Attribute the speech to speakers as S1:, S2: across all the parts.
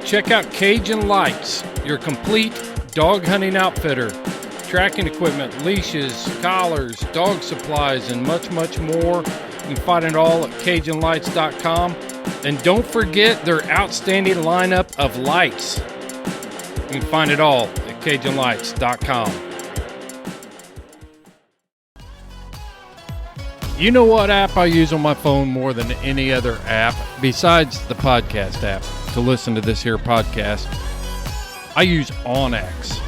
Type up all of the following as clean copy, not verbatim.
S1: check out Cajun Lights, your complete dog hunting outfitter. Tracking equipment, leashes, collars, dog supplies, and much, much more. You can find it all at CajunLights.com. And don't forget their outstanding lineup of lights. You can find it all at CajunLights.com. You know what app I use on my phone more than any other app, besides the podcast app, to listen to this here podcast? I use onX.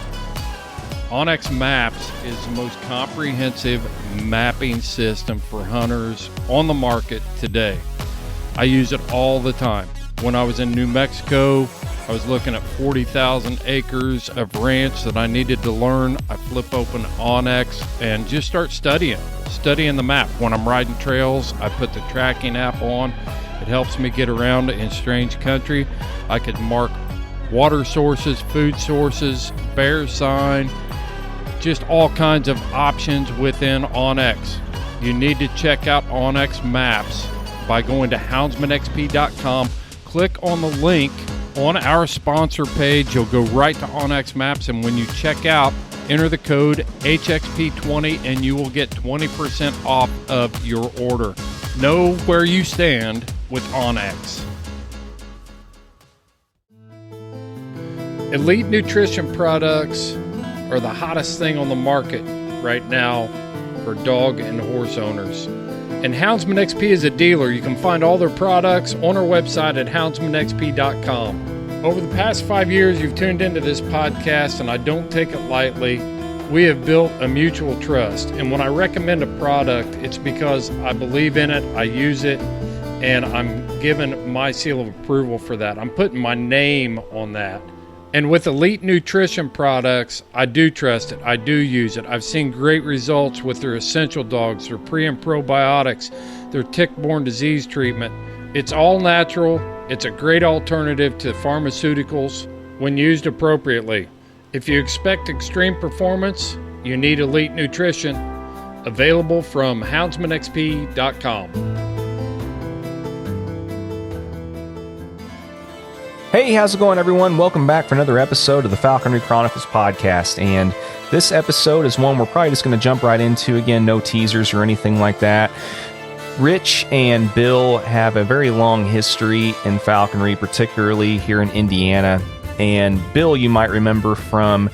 S1: onX Maps is the most comprehensive mapping system for hunters on the market today. I use it all the time. When I was in New Mexico, I was looking at 40,000 acres of ranch that I needed to learn. I flip open onX and just start studying the map. When I'm riding trails, I put the tracking app on. It helps me get around in strange country. I could mark water sources, food sources, bear sign, just all kinds of options within onX. You need to check out onX Maps by going to houndsmanxp.com. Click on the link on our sponsor page. You'll go right to onX Maps, and when you check out, enter the code HXP20 and you will get 20% off of your order. Know where you stand with onX. Elite nutrition products are the hottest thing on the market right now for dog and horse owners. And Houndsman XP is a dealer. You can find all their products on our website at houndsmanxp.com. Over the past 5 years, you've tuned into this podcast, and I don't take it lightly. We have built a mutual trust. And when I recommend a product, it's because I believe in it, I use it, and I'm given my seal of approval for that. I'm putting my name on that. And with Elite Nutrition products, I do trust it. I do use it. I've seen great results with their essential dogs, their pre and probiotics, their tick-borne disease treatment. It's all natural. It's a great alternative to pharmaceuticals when used appropriately. If you expect extreme performance, you need Elite Nutrition. Available from houndsmanxp.com.
S2: Hey, how's it going, everyone? Welcome back for another episode of the Falconry Chronicles podcast. And this episode is one we're probably just going to jump right into. Again, no teasers or anything like that. Rich and Bill have a very long history in falconry, particularly here in Indiana. And Bill, you might remember from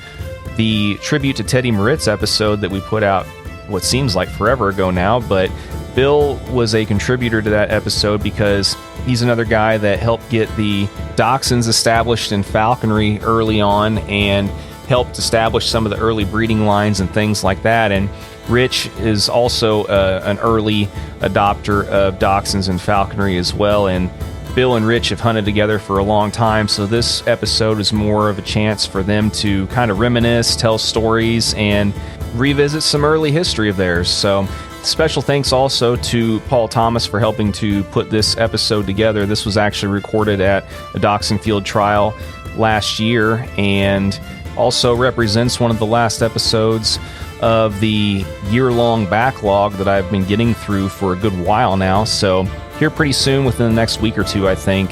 S2: the tribute to Teddy Moritz episode that we put out what seems like forever ago now, but Bill was a contributor to that episode because he's another guy that helped get the dachshunds established in falconry early on and helped establish some of the early breeding lines and things like that. And Rich is also an early adopter of dachshunds in falconry as well. And Bill and Rich have hunted together for a long time, so this episode is more of a chance for them to kind of reminisce, tell stories, and revisit some early history of theirs. So special thanks also to Paul Thomas for helping to put this episode together. This was actually recorded at a dachshund field trial last year and also represents one of the last episodes of the year-long backlog that I've been getting through for a good while now. So here pretty soon, within the next week or two, I think,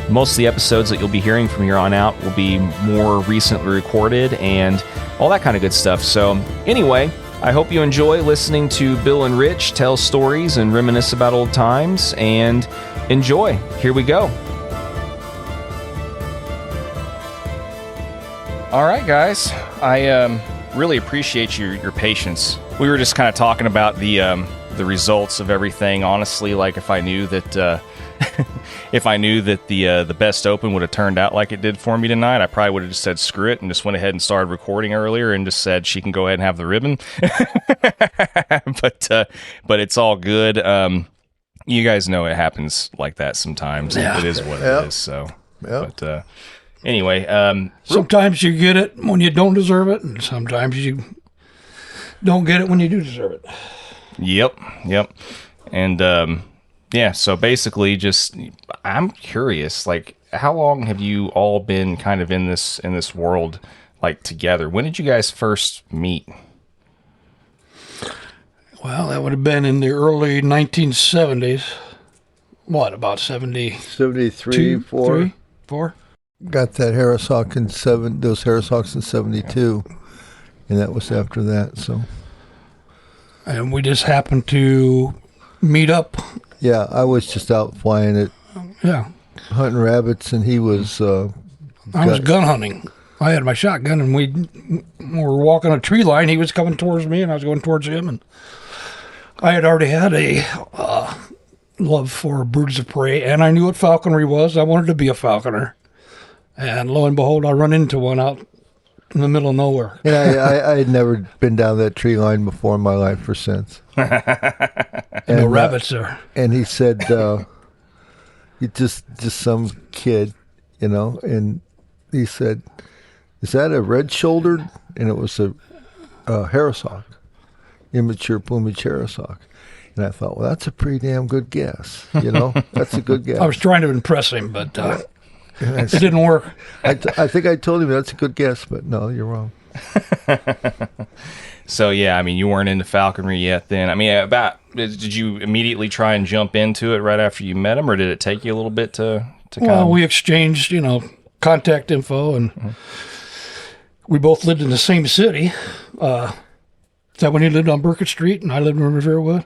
S2: most of the episodes that you'll be hearing from here on out will be more recently recorded and all that kind of good stuff. So anyway, I hope you enjoy listening to Bill and Rich tell stories and reminisce about old times, and enjoy. Here we go. All right, guys. I really appreciate your patience. We were just kind of talking about the results of everything. Honestly, like if I knew that the best open would have turned out like it did for me tonight, I probably would have just said screw it and just went ahead and started recording earlier and just said she can go ahead and have the ribbon. But it's all good. You guys know it happens like that sometimes. Yeah. It is what it is. So, but anyway,
S3: sometimes you get it when you don't deserve it, and sometimes you don't get it when you do deserve it.
S2: Yep. And yeah, so basically just I'm curious, like how long have you all been kind of in this world like together? When did you guys first meet?
S3: Well, that would have been in the early 1970s. What, about 70?
S4: 73, 4?
S3: 4?
S4: got that Harris Hawk in those Harris Hawks in '72, and that was after that. So,
S3: And we just happened to meet up.
S4: yeah, I was just out flying it,
S3: Yeah.
S4: hunting rabbits, and he was.
S3: I was gun hunting. I had my shotgun, and we were walking a tree line. He was coming towards me, and I was going towards him. And I had already had a love for birds of prey, and I knew what falconry was. I wanted to be a falconer. And lo and behold, I run into one out in the middle of nowhere.
S4: And I had never been down that tree line before in my life or since.
S3: And no rabbits there.
S4: And he said, he just some kid, and he said, "Is that a red-shouldered?" And it was a Harris Hawk, immature plumage Harris Hawk. And I thought, well, that's a pretty damn good guess. That's a good guess.
S3: I was trying to impress him, but it didn't work.
S4: I think I told him that's a good guess, but no, you're wrong.
S2: So, yeah, I mean, you weren't into falconry yet then. I mean, did you immediately try and jump into it right after you met him, or did it take you a little bit to come?
S3: Well, we exchanged, contact info, and we both lived in the same city. Is that when you lived on Burkett Street and I lived in Riverwood?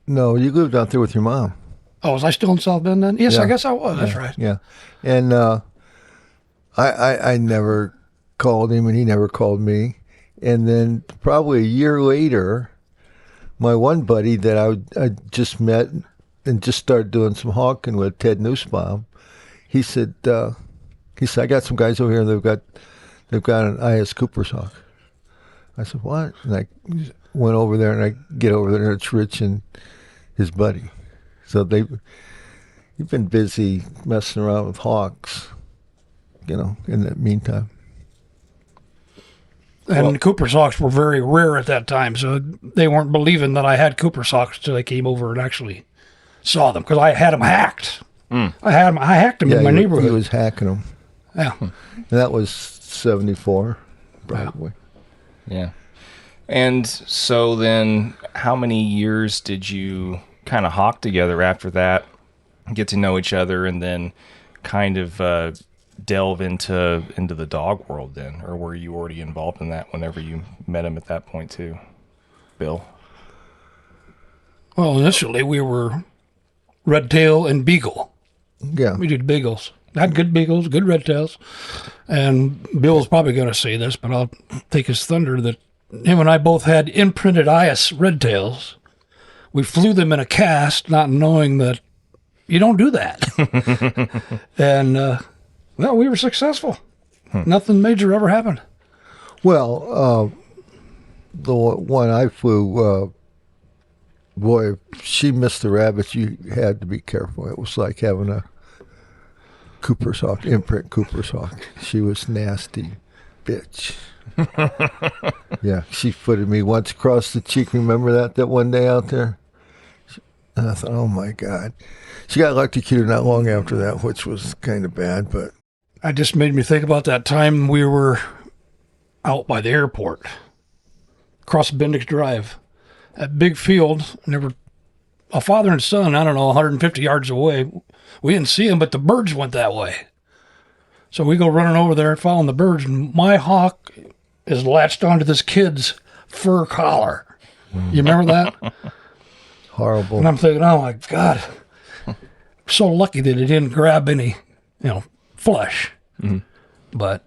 S4: No, you lived out there with your mom.
S3: Oh, was I still in South Bend then? Yes,
S4: Yeah.
S3: I guess I was. That's right.
S4: Yeah. And I never called him, and he never called me. And then probably a year later, my one buddy that I just met and just started doing some hawking with, Ted Nussbaum, he said, I got some guys over here, and they've got an IS Cooper's Hawk. I said, what? And I went over there, and I get over there, and it's Rich and his buddy. So you've been busy messing around with hawks, in the meantime.
S3: And Cooper's Hawks were very rare at that time, so they weren't believing that I had Cooper's Hawks until they came over and actually saw them, because I had them hacked. I hacked them in my neighborhood.
S4: He was hacking them.
S3: Yeah.
S4: And that was 74, probably.
S2: Yeah. And so then how many years did you kind of hawk together after that, get to know each other, and then kind of delve into the dog world then? Or were you already involved in that whenever you met him at that point too, Bill?
S3: Well, initially we were red tail and beagle.
S4: Yeah.
S3: We did beagles. Had good beagles, good red tails. And Bill's probably going to say this, but I'll take his thunder, that him and I both had imprinted IS red tails. We flew them in a cast, not knowing that you don't do that. And, well, we were successful. Nothing major ever happened.
S4: Well, the one I flew, boy, if she missed the rabbits, you had to be careful. It was like having a Cooper's Hawk, imprint Cooper's Hawk. She was nasty, bitch. Yeah, she footed me once across the cheek. Remember that one day out there? And I thought, oh my God. She got electrocuted not long after that, which was kind of bad, but.
S3: It just made me think about that time we were out by the airport, across Bendix Drive, that big field, and there were a father and son, I don't know, 150 yards away. We didn't see them, but the birds went that way. So we go running over there, following the birds, and my hawk is latched onto this kid's fur collar. You remember that?
S4: Horrible.
S3: And I'm thinking, oh my God, so lucky that it didn't grab any, flesh.
S2: Mm-hmm.
S3: But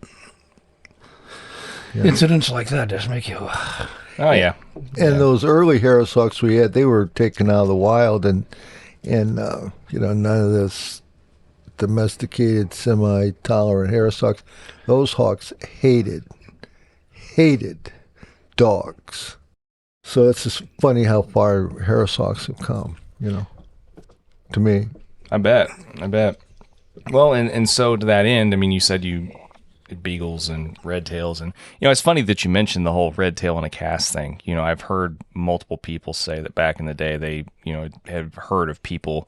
S3: incidents like that just make you.
S2: Oh, yeah.
S4: And those early Harris Hawks we had, they were taken out of the wild, and none of this domesticated, semi-tolerant Harris Hawks. Those hawks hated dogs. So it's just funny how far Harris Hawks have come, to me.
S2: I bet. Well, and so to that end, I mean, you said you beagles and red tails, and it's funny that you mentioned the whole red tail in a cast thing. I've heard multiple people say that back in the day they have heard of people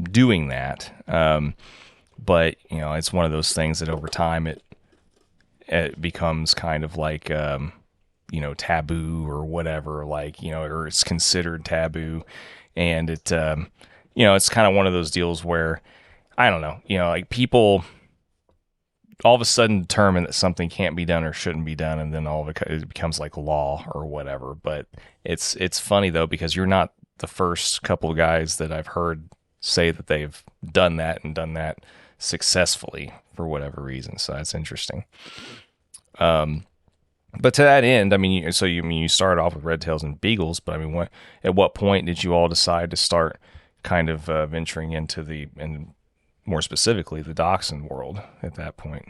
S2: doing that, but it's one of those things that over time it becomes kind of like taboo or whatever, or it's considered taboo, and it it's kind of one of those deals where I don't know, like people all of a sudden determine that something can't be done or shouldn't be done, and then all of it becomes like law or whatever. But it's funny though, because you're not the first couple of guys that I've heard say that they've done that and done that successfully for whatever reason. So that's interesting. But to that end, I mean, you started off with red tails and beagles, but I mean, at what point did you all decide to start kind of venturing into and more specifically, the dachshund world at that point?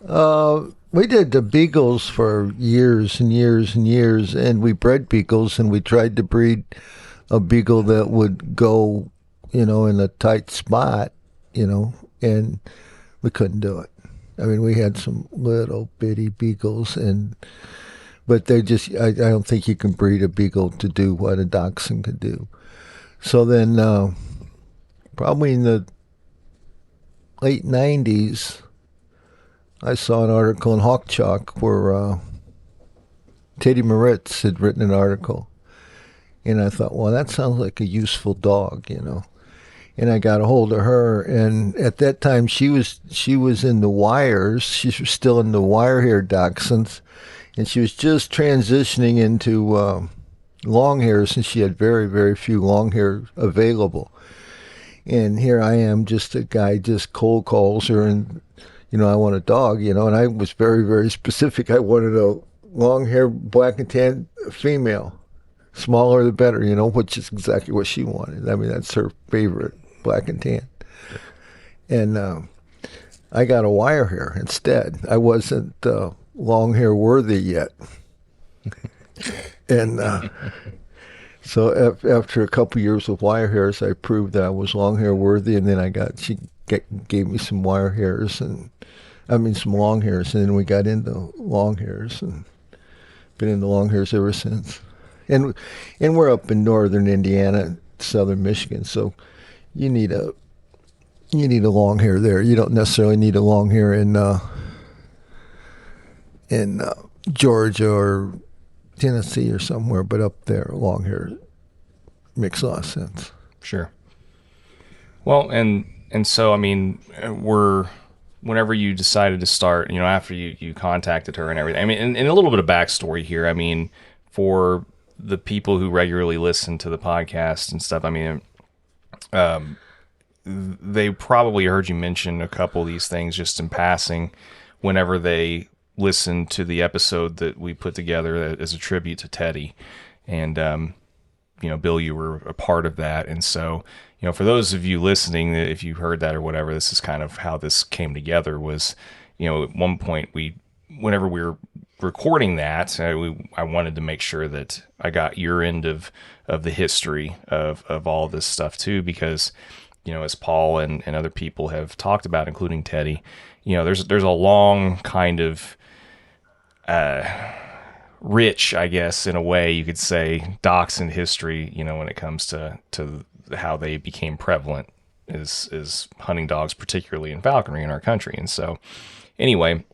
S4: We did the beagles for years and years and years, and we bred beagles, and we tried to breed a beagle that would go, in a tight spot, and we couldn't do it. I mean, we had some little bitty beagles, but they just, I don't think you can breed a beagle to do what a dachshund could do. So then, probably in the late 90s, I saw an article in Hawk Chalk where Teddy Moritz had written an article. And I thought, well, that sounds like a useful dog, And I got a hold of her, and at that time she was in the wires. She was still in the wire-haired dachshunds, and she was just transitioning into long hairs, since she had very, very few long hair available. And here I am, just a guy, just cold calls her, and I want a dog, and I was very, very specific. I wanted a long hair, black and tan female, smaller the better, which is exactly what she wanted. I mean, that's her favorite, black and tan. And I got a wire hair instead. I wasn't long hair worthy yet. And so after a couple years of wire hairs, I proved that I was long hair worthy, and then she gave me some wire hairs, some long hairs, and then we got into long hairs, and been into long hairs ever since. And we're up in northern Indiana, southern Michigan, so you need a long hair there. You don't necessarily need a long hair in Georgia or Tennessee or somewhere, but up there, long hair makes a lot of sense.
S2: Sure. Well, and so, I mean, whenever you decided to start, after you contacted her and everything, I mean, and a little bit of backstory here, I mean, for the people who regularly listen to the podcast and stuff, I mean, they probably heard you mention a couple of these things just in passing whenever they listened to the episode that we put together as a tribute to Teddy. And, Bill, you were a part of that. And so, for those of you listening, if you heard that or whatever, this is kind of how this came together was, at one point whenever we were recording that, I wanted to make sure that I got your end of the history of all this stuff too, because, as Paul and other people have talked about, including Teddy, there's a long kind of, rich, I guess, in a way you could say, dachshund history, when it comes to how they became prevalent as hunting dogs, particularly in falconry in our country. And so anyway,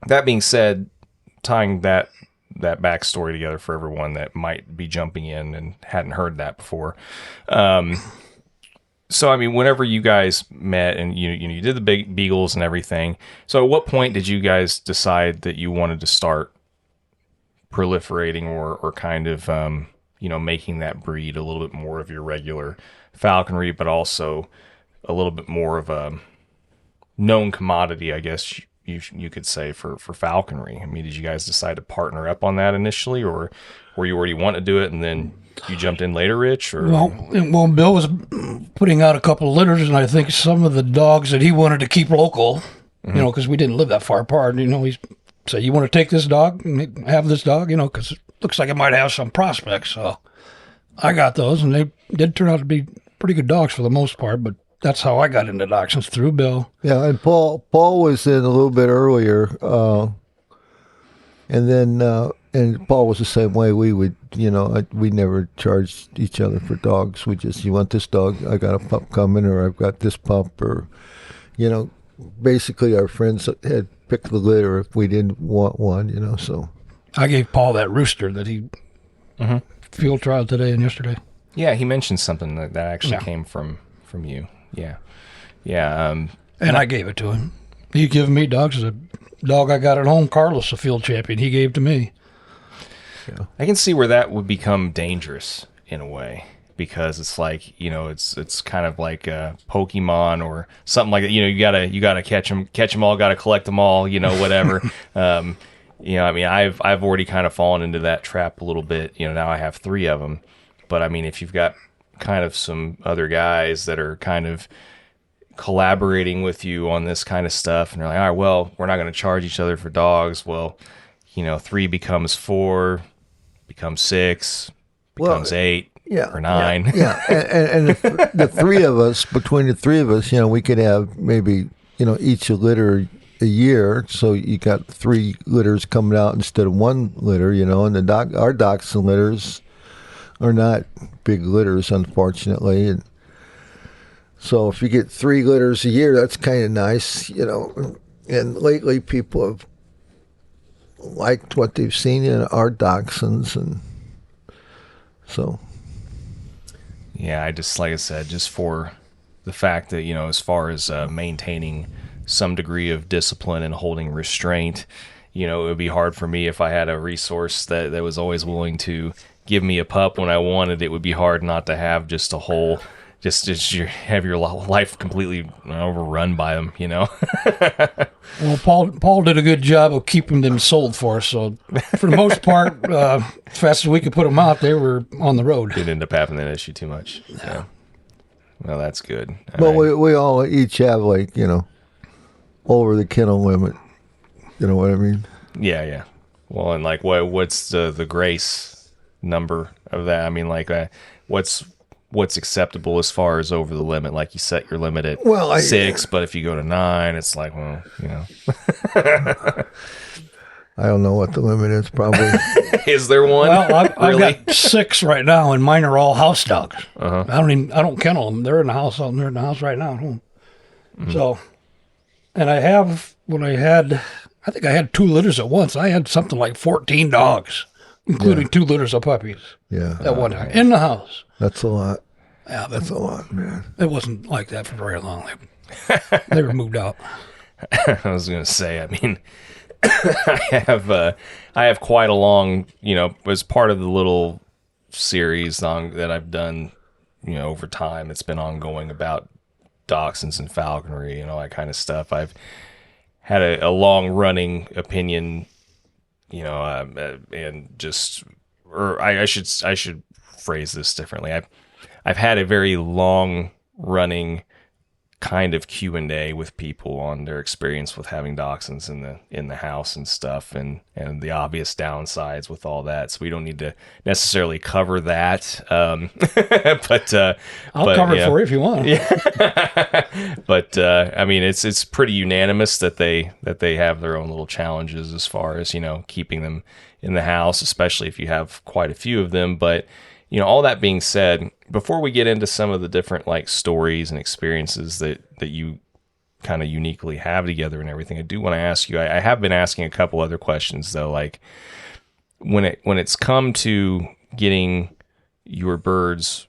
S2: that being said, tying that backstory together for everyone that might be jumping in and hadn't heard that before. So, I mean, whenever you guys met and you did the big beagles and everything, so at what point did you guys decide that you wanted to start proliferating or kind of, making that breed a little bit more of your regular falconry, but also a little bit more of a known commodity, I guess you could say, for falconry? I mean, did you guys decide to partner up on that initially, or were you already want to do it and then you jumped in later, Rich? Or?
S3: Well, Bill was putting out a couple of litters, and I think some of the dogs that he wanted to keep local, because we didn't live that far apart, he said, you want to take this dog and have this dog, because it looks like it might have some prospects. So I got those, and they did turn out to be pretty good dogs for the most part, but that's how I got into dachshunds, through Bill.
S4: Yeah, and Paul was in a little bit earlier, and then and Paul was the same way. We would, we never charged each other for dogs. We just, you want this dog? I got a pup coming, or I've got this pup, or basically our friends had picked the litter if we didn't want one, so.
S3: I gave Paul that rooster that he field trialed today and yesterday.
S2: Yeah, he mentioned something that actually came from you. Yeah.
S3: And I gave it to him. He gave me dogs. A dog I got at home, Carlos, a field champion, he gave to me.
S2: I can see where that would become dangerous in a way, because it's like, it's kind of like a Pokemon or something like that. You gotta catch them all, gotta collect them all, whatever. I mean, I've already kind of fallen into that trap a little bit. Now I have 3 of them, but I mean, if you've got kind of some other guys that are kind of collaborating with you on this kind of stuff, and they're like, all right, well, we're not going to charge each other for dogs. Well, 3 becomes 4, becomes 6, becomes 8 or 9.
S4: Yeah. And the 3 of us, between the 3 of us, we could have maybe, each a litter a year. So you got 3 litters coming out instead of 1 litter, and our dachshund litters are not big litters, unfortunately. And so if you get 3 litters a year, that's kind of nice, And lately people have liked what they've seen in our dachshunds, and so.
S2: Yeah, like I said, just for the fact that, as far as maintaining some degree of discipline and holding restraint, it would be hard for me if I had a resource that was always willing to give me a pup when I wanted. It would be hard not to have just a whole, have your life completely overrun by them,
S3: Well, Paul did a good job of keeping them sold for us. So for the most part, as fast as we could put them out, they were on the road.
S2: Didn't end up having that issue too much. Yeah. Well, that's good.
S4: Well, we all each have over the kennel limit. You know what I mean?
S2: Yeah. Well, and what's the grace number of that? I mean, what's acceptable as far as over the limit? Like, you set your limit at 6, but if you go to 9, it's like, well,
S4: I don't know what the limit is. Probably.
S2: Is there one?
S3: Well,
S2: Really?
S3: I've got 6 right now, and mine are all house dogs.
S2: Uh-huh.
S3: I don't kennel them. They're in the house. They're in the house right now at home. Mm-hmm. So, and I think I had 2 litters at once. I had something like 14 dogs, including 2 litters of puppies.
S4: Yeah.
S3: At one time in the house.
S4: That's a lot.
S3: Yeah,
S4: That's a lot, man.
S3: It wasn't like that for very long. They were moved out.
S2: I was going to say, I mean, I have quite a long, as part of the little series that I've done, over time. It's been ongoing about dachshunds and falconry and all that kind of stuff. I've had a long running opinion, and just, or I should phrase this differently. I've had a very long running kind of Q&A with people on their experience with having dachshunds in the house and stuff, and the obvious downsides with all that. So we don't need to necessarily cover that. But
S3: I'll cover it for you if you want.
S2: Yeah. But I mean, it's pretty unanimous that they have their own little challenges as far as, keeping them in the house, especially if you have quite a few of them. But all that being said, before we get into some of the different stories and experiences that you kind of uniquely have together and everything, I do want to ask you, I have been asking a couple other questions though, like when it's come to getting your birds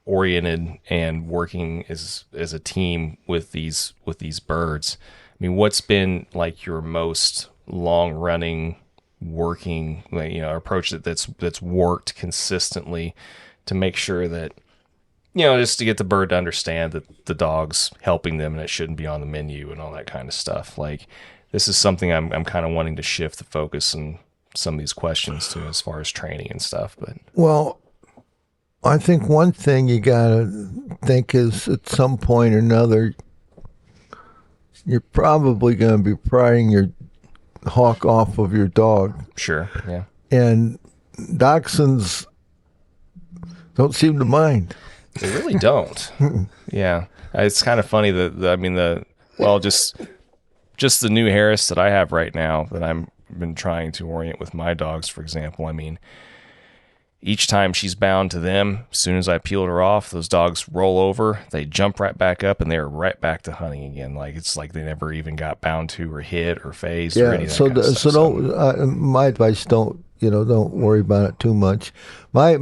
S2: oriented and working as a team with these birds, I mean, what's been your most long running working approach that's worked consistently to make sure that just to get the bird to understand that the dog's helping them and it shouldn't be on the menu and all that kind of stuff? This is something I'm kind of wanting to shift the focus and some of these questions to as far as training and stuff. But
S4: I think one thing you gotta think is at some point or another you're probably going to be prying your hawk off of your dog.
S2: Sure, yeah. And
S4: dachshunds don't seem to mind.
S2: They really don't. Yeah. It's kind of funny that, just the new Harris that I have right now that I've been trying to orient with my dogs, for example. I mean, each time she's bound to them, as soon as I peeled her off, those dogs roll over, they jump right back up, and they're right back to hunting again. It's like they never even got bound to or hit or phased or anything.
S4: So don't. My advice: don't worry about it too much. My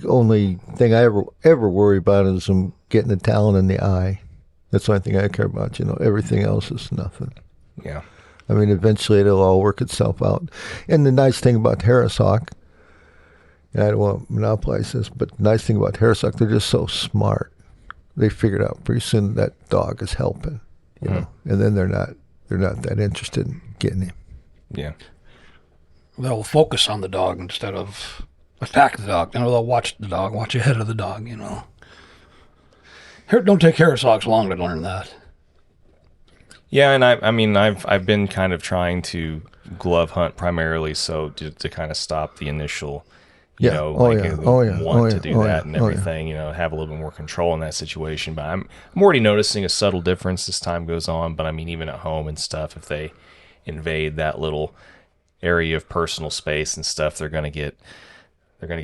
S4: only thing I ever worry about is them getting the talon in the eye. That's the only thing I care about. Everything else is nothing.
S2: Yeah.
S4: I mean, eventually it'll all work itself out. And the nice thing about Harris Hawk, and I don't want to monopolize this, but the nice thing about Harris Hawk, they're just so smart. They figured out pretty soon that dog is helping, you know, and then they're not that interested in getting him.
S2: Yeah.
S3: They'll focus on the dog instead of attack the dog. You know, they'll watch the dog, watch ahead of the dog, you know. Don't take Harris Hawks long to learn that.
S2: Yeah, and I mean, I've been kind of trying to glove hunt primarily, so to kind of stop the initial, you know, want to do that and everything, you know, have a little bit more control in that situation. But I'm already noticing a subtle difference as time goes on. But I mean, even at home and stuff, if they invade that little area of personal space and stuff, they're gonna get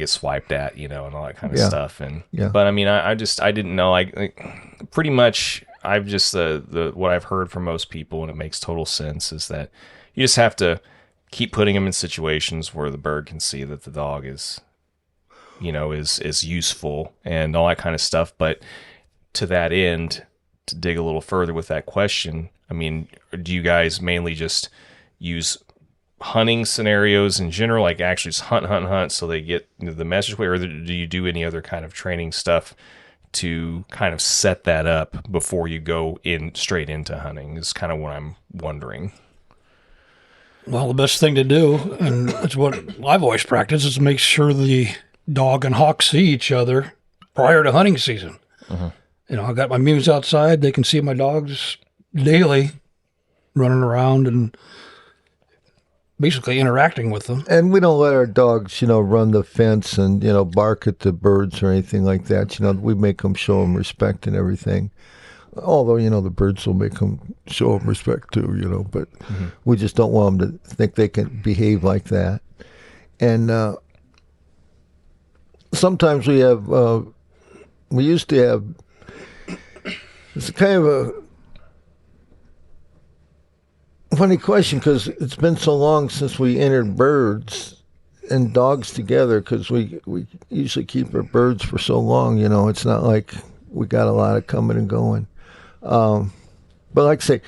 S2: swiped at, you know, and all that kind of stuff. And but I mean, I didn't know. Like pretty much, I've just the what I've heard from most people, and it makes total sense, is that you just have to keep putting them in situations where the bird can see that the dog is, you know, is useful and all that kind of stuff. But to that end, to dig a little further with that question, I mean, do you guys mainly just use hunting scenarios in general, like actually just hunt so they get the message, or do you do any other kind of training stuff to kind of set that up before you go in straight into hunting? Is kind of what I'm wondering.
S3: Well, the best thing to do, and it's what I've always practiced, is to make sure the dog and hawk see each other prior to hunting season. You know, I got my mews outside. They can see my dogs daily running around and basically interacting with them.
S4: And we don't let our dogs, you know, run the fence and, you know, bark at the birds or anything like that. You know, we make them show them respect and everything. Although, you know, the birds will make them show them respect too, you know, but we just don't want them to think they can behave like that. And sometimes we used to have, it's kind of a funny question, because it's been so long since we entered birds and dogs together, because we usually keep our birds for so long, you know. It's not like we got a lot of coming and going. But like I say,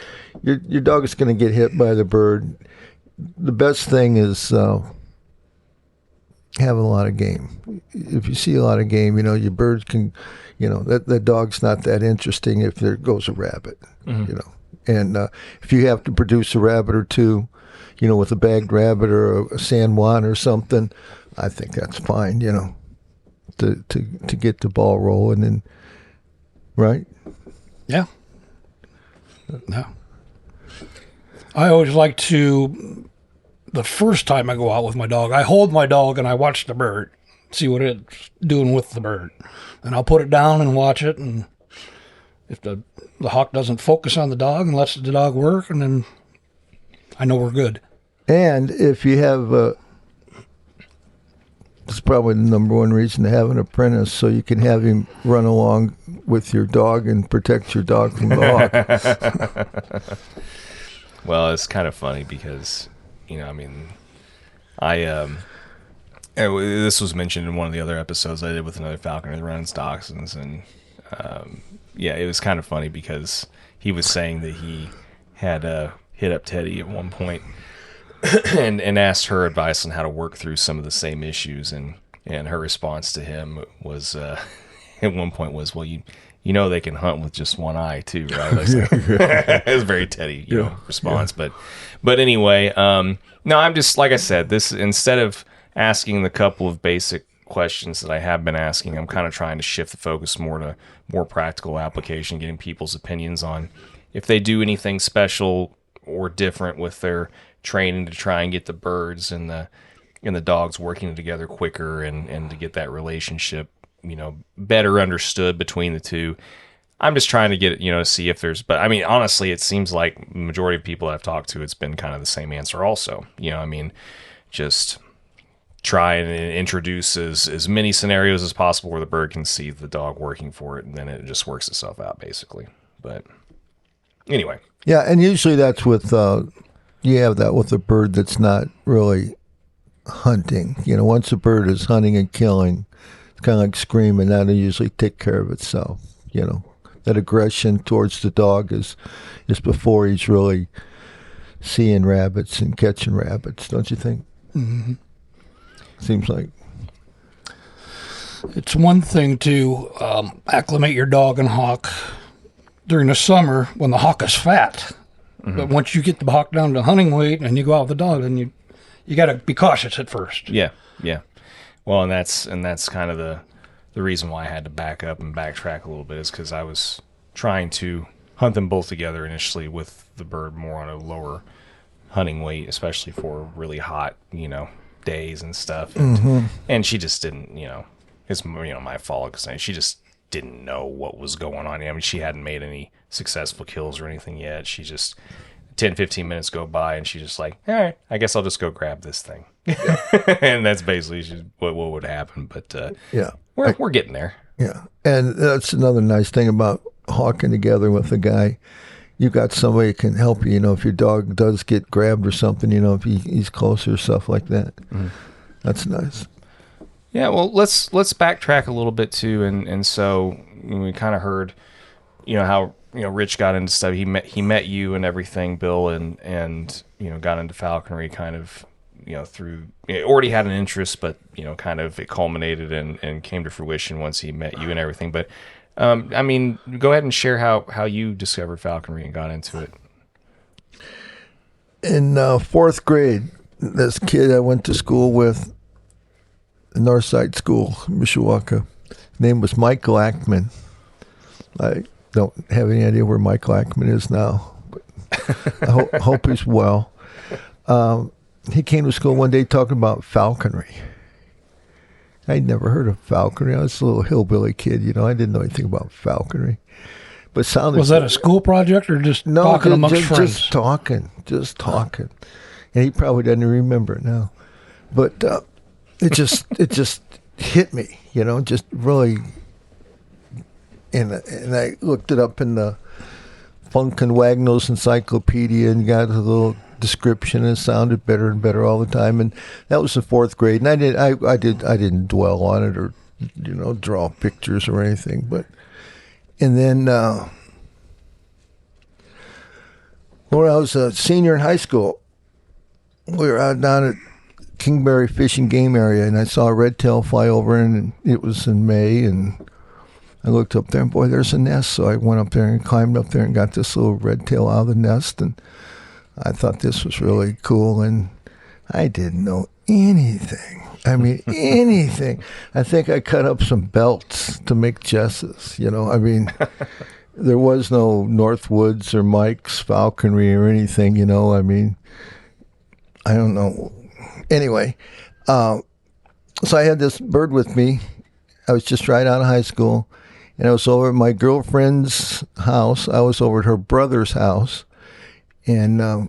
S4: your dog is going to get hit by the bird. The best thing is having a lot of game. If you see a lot of game, you know, your birds can, you know, that dog's not that interesting if there goes a rabbit, you know. And if you have to produce a rabbit or two, you know, with a bagged rabbit or a San Juan or something, I think that's fine, you know, to get the ball rolling, and right?
S3: Yeah. Yeah. I always like to, the first time I go out with my dog, I hold my dog and I watch the bird, see what it's doing with the bird. And I'll put it down and watch it, and if the hawk doesn't focus on the dog and lets the dog work, and then I know we're good.
S4: And if you have, it's probably the number one reason to have an apprentice, so you can have him run along with your dog and protect your dog from the hawk.
S2: Well, it's kind of funny because, you know, I mean, this was mentioned in one of the other episodes I did with another falconer that runs dachshunds, and yeah, it was kind of funny because he was saying that he had hit up Teddy at one point and asked her advice on how to work through some of the same issues, and her response to him was at one point was, well, you know they can hunt with just one eye too, right? It was a very Teddy response, but anyway, no, I'm just, like I said, this, instead of asking the couple of basic questions that I have been asking, I'm kind of trying to shift the focus more to more practical application, getting people's opinions on if they do anything special or different with their training to try and get the birds and the dogs working together quicker, and to get that relationship, you know, better understood between the two. I'm just trying to get, you know, see if there's, but I mean, honestly, it seems like the majority of people I've talked to, it's been kind of the same answer also. You know, I mean, just try and introduce as many scenarios as possible where the bird can see the dog working for it, and then it just works itself out, basically. But anyway.
S4: Yeah, and usually that's with, you have that with a bird that's not really hunting. You know, once a bird is hunting and killing, it's kind of like screaming, that'll usually take care of itself. You know, that aggression towards the dog is before he's really seeing rabbits and catching rabbits, don't you think?
S3: Mm-hmm.
S4: Seems like.
S3: It's one thing to acclimate your dog and hawk during the summer when the hawk is fat. Mm-hmm. But once you get the hawk down to hunting weight and you go out with the dog, then you got to be cautious at first.
S2: Yeah. Well, and that's kind of the reason why I had to back up and backtrack a little bit is because I was trying to hunt them both together initially with the bird more on a lower hunting weight, especially for really hot, days and stuff. And she just didn't, it's my fault because she just didn't know what was going on. I mean, she hadn't made any successful kills or anything yet. She just 10-15 minutes go by and she's just like, all right, I guess I'll just go grab this thing. And that's basically what would happen. But we're getting there.
S4: Yeah, and that's another nice thing about hawking together with a guy. You got somebody who can help you. If your dog does get grabbed or something, if he's closer, stuff like that. That's nice.
S2: Yeah, well, let's backtrack a little bit too, and so we kind of heard, how Rich got into stuff. He met you and everything, Bill, and got into falconry kind of through already had an interest, but kind of it culminated and came to fruition once he met you and everything. But I mean, go ahead and share how you discovered falconry and got into it.
S4: In 4th grade, this kid I went to school with, Northside School, Mishawaka, name was Michael Ackman. I don't have any idea where Michael Ackman is now, but I hope he's well. He came to school one day talking about falconry. I'd never heard of falconry. I was a little hillbilly kid, I didn't know anything about falconry. But sounded
S3: was that a school project or just talking amongst friends?
S4: Just talking. And he probably doesn't remember it now. But it just hit me, just really. And I looked it up in the Funkin' Wagnalls Encyclopedia and got a little description, and it sounded better and better all the time. And that was the 4th grade, and I didn't dwell on it or draw pictures or anything. And then when I was a senior in high school, we were out down at Kingberry Fish and Game Area, and I saw a red tail fly over, and it was in May, and I looked up there, and boy, there's a nest. So I went up there and climbed up there and got this little red tail out of the nest, and I thought this was really cool, and I didn't know anything. I mean, anything. I think I cut up some belts to make jesses, I mean, there was no Northwoods or Mike's Falconry or anything, I mean, I don't know. Anyway, so I had this bird with me. I was just right out of high school, and I was over at my girlfriend's house. I was over at her brother's house, and I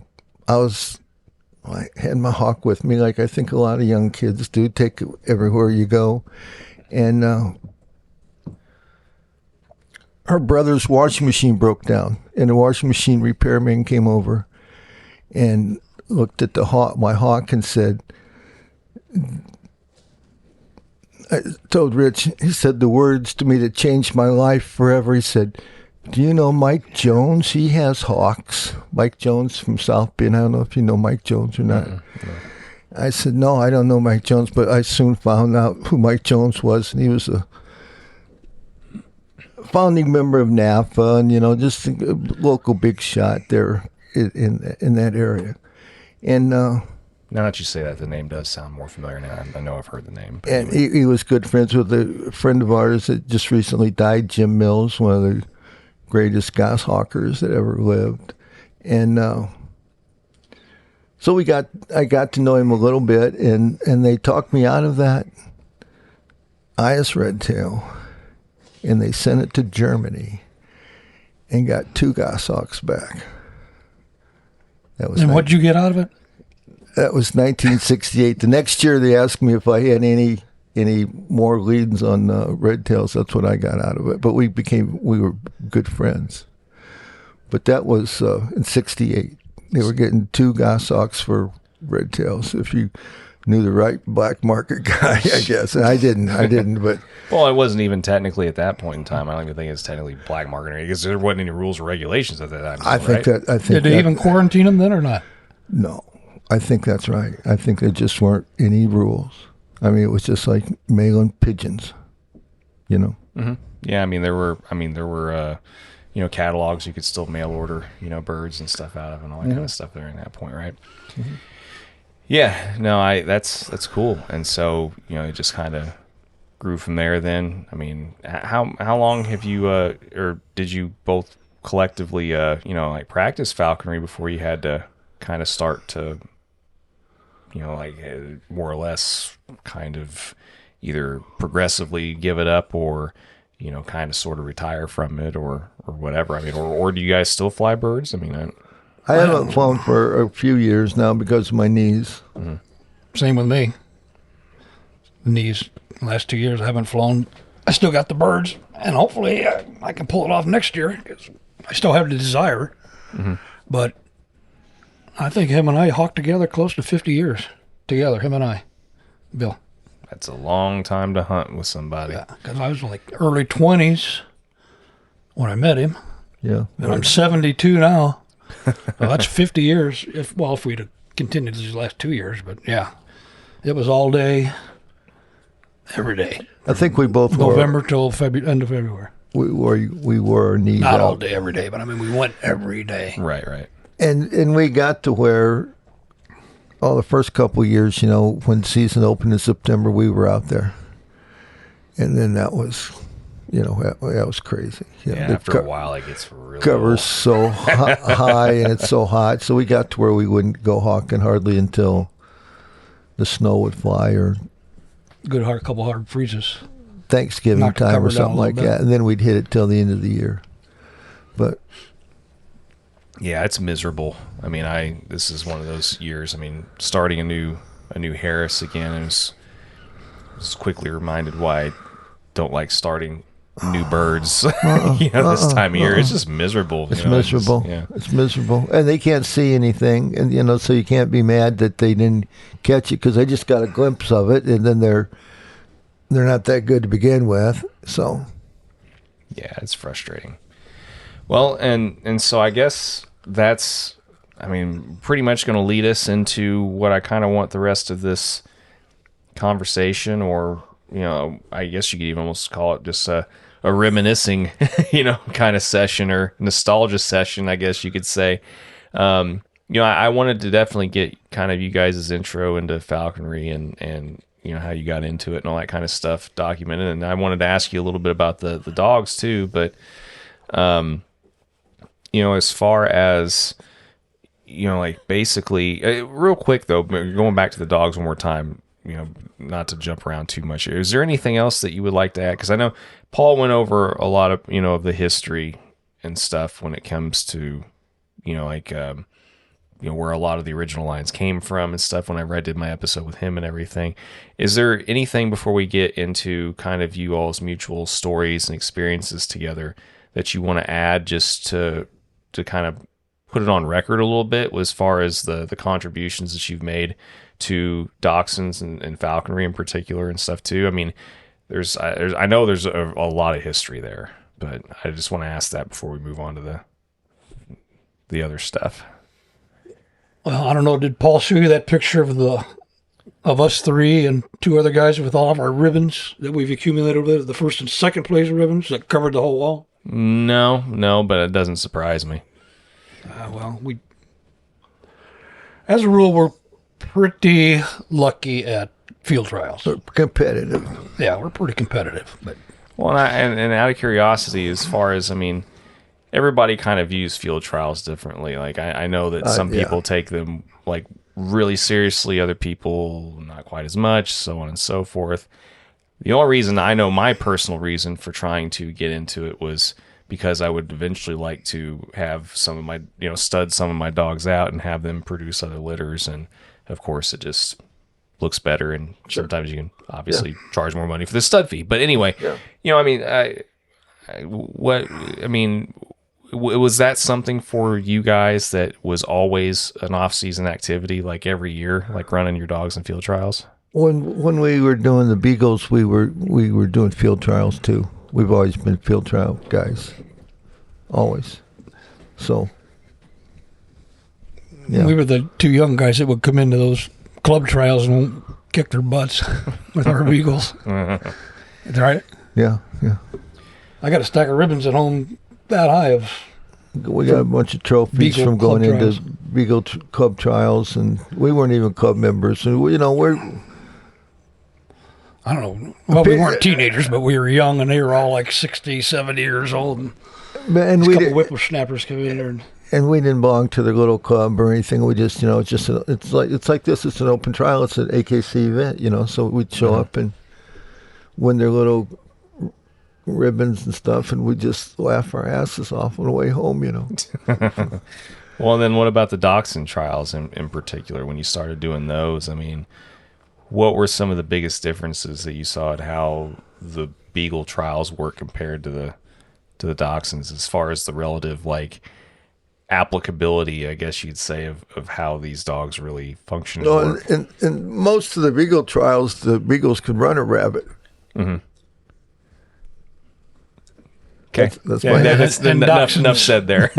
S4: had my hawk with me, like I think a lot of young kids do, take it everywhere you go. And her brother's washing machine broke down, and the washing machine repairman came over and looked at my hawk and said, I told Rich, he said the words to me that changed my life forever. He said, do you know Mike Jones? He has hawks. Mike Jones from South Bend. I don't know if you know Mike Jones or not. No. I said, no, I don't know Mike Jones, but I soon found out who Mike Jones was, and he was a founding member of NAFA, and, just a local big shot there in that area. And
S2: now that you say that, the name does sound more familiar now. I know I've heard the name.
S4: And he was good friends with a friend of ours that just recently died, Jim Mills, one of the greatest goshawkers that ever lived. And so I got to know him a little bit, and they talked me out of that Eyas redtail, and they sent it to Germany and got 2 goshawks back.
S3: And what'd you get out of it?
S4: That was 1968. The next year, they asked me if I had any more leads on red tails. That's what I got out of it. But we were good friends. But that was in 68. They were getting 2 goshawks for red tails. If you knew the right black market guy, I guess. And I didn't. But
S2: well, it wasn't even technically at that point in time. I don't even think it's technically black market because there wasn't any rules or regulations at that time.
S4: I think
S3: did they even quarantine them then or not?
S4: No, I think that's right. I think there just weren't any rules. I mean, it was just like mailing pigeons, you know.
S2: Mm-hmm. Yeah, I mean there were catalogs you could still mail order birds and stuff out of and all that kind of stuff during that point, right? Mm-hmm. Yeah, no, that's cool. And so it just kind of grew from there. Then, I mean, how long have you or did you both collectively practice falconry before you had to kind of start to more or less kind of either progressively give it up or kind of sort of retire from it or whatever? I mean, or do you guys still fly birds? I mean,
S4: I haven't flown for a few years now because of my knees.
S3: Mm-hmm. Same with me. Knees. Last 2 years I haven't flown. I still got the birds, and hopefully I can pull it off next year because I still have the desire. Mm-hmm. But I think him and I hawked together close to 50 years together, him and I, Bill.
S2: That's a long time to hunt with somebody.
S3: Yeah, because I was like early 20s when I met him.
S4: Yeah.
S3: And I'm 72 now. Well, that's 50 years, if we'd have continued these last 2 years. But yeah, it was all day, every day.
S4: I think we both
S3: November till end of February.
S4: We wore our knees
S3: Not
S4: out.
S3: all day, every day, but I mean, we went every day.
S2: Right.
S4: And we got to where the first couple of years, when season opened in September, we were out there. And then that was, that was crazy.
S2: After a while, it gets really
S4: cover's so high and it's so hot. So we got to where we wouldn't go hawking hardly until the snow would fly or
S3: couple hard freezes.
S4: Thanksgiving time or something like that. And then we'd hit it till the end of the year. But
S2: yeah, it's miserable. I mean, this is one of those years. I mean, starting a new Harris again, and was quickly reminded why I don't like starting new birds. This time of year, it's just miserable.
S4: It's miserable. It's miserable, and they can't see anything, and so you can't be mad that they didn't catch it because they just got a glimpse of it, and then they're not that good to begin with. So
S2: yeah, it's frustrating. Well, and so I guess that's, I mean, pretty much going to lead us into what I kind of want the rest of this conversation, or, I guess you could even almost call it just a reminiscing, kind of session or nostalgia session, I guess you could say. I wanted to definitely get kind of you guys' intro into falconry and how you got into it and all that kind of stuff documented. And I wanted to ask you a little bit about the dogs too, but, as far as, basically, real quick though, going back to the dogs one more time, not to jump around too much. Is there anything else that you would like to add? Because I know Paul went over a lot of, of the history and stuff when it comes to, where a lot of the original lines came from and stuff whenever I did my episode with him and everything. Is there anything before we get into kind of you all's mutual stories and experiences together that you want to add just to kind of put it on record a little bit as far as the contributions that you've made to dachshunds and falconry in particular and stuff too? I mean, I know there's a lot of history there, but I just want to ask that before we move on to the other stuff.
S3: Well, I don't know. Did Paul show you that picture of us three and two other guys with all of our ribbons that we've accumulated with the first and second place ribbons that covered the whole wall?
S2: No, but it doesn't surprise me.
S3: We, as a rule, we're pretty lucky at field trials.
S4: They're competitive.
S3: Yeah, we're pretty competitive. But
S2: well, and out of curiosity, as far as, I mean, everybody kind of views field trials differently. Like I know that some people take them like really seriously, other people not quite as much, so on and so forth. The only reason I know, my personal reason for trying to get into it, was because I would eventually like to have some of my, stud some of my dogs out and have them produce other litters. And of course it just looks better. And sometimes you can obviously charge more money for the stud fee. But anyway, was that something for you guys that was always an off-season activity, like every year, like running your dogs in field trials?
S4: When we were doing the beagles, we were doing field trials too. We've always been field trial guys, always. So
S3: We were the two young guys that would come into those club trials and kick their butts with our beagles. Right?
S4: Yeah.
S3: I got a stack of ribbons at home that high of.
S4: We got a bunch of trophies
S3: Beagle
S4: from going
S3: club
S4: into
S3: trials.
S4: Beagle Club trials, and we weren't even club members. And we're
S3: I don't know. Well, we weren't teenagers, but we were young, and they were all like 60, 70 years old. And
S4: and
S3: a
S4: we
S3: couple
S4: did,
S3: whippersnappers come in there.
S4: and we didn't belong to the little club or anything. We just it's like this. It's an open trial. It's an AKC event, So we'd show up and win their little ribbons and stuff, and we just laugh our asses off on the way home.
S2: Well, and then what about the dachshund trials in particular? When you started doing those, I mean, what were some of the biggest differences that you saw at how the beagle trials were compared to the dachshunds, as far as the relative applicability, I guess you'd say, of how these dogs really function?
S4: No, and most of the beagle trials, the beagles could run a rabbit.
S2: Mm-hmm. Okay,
S4: that's
S2: enough said there.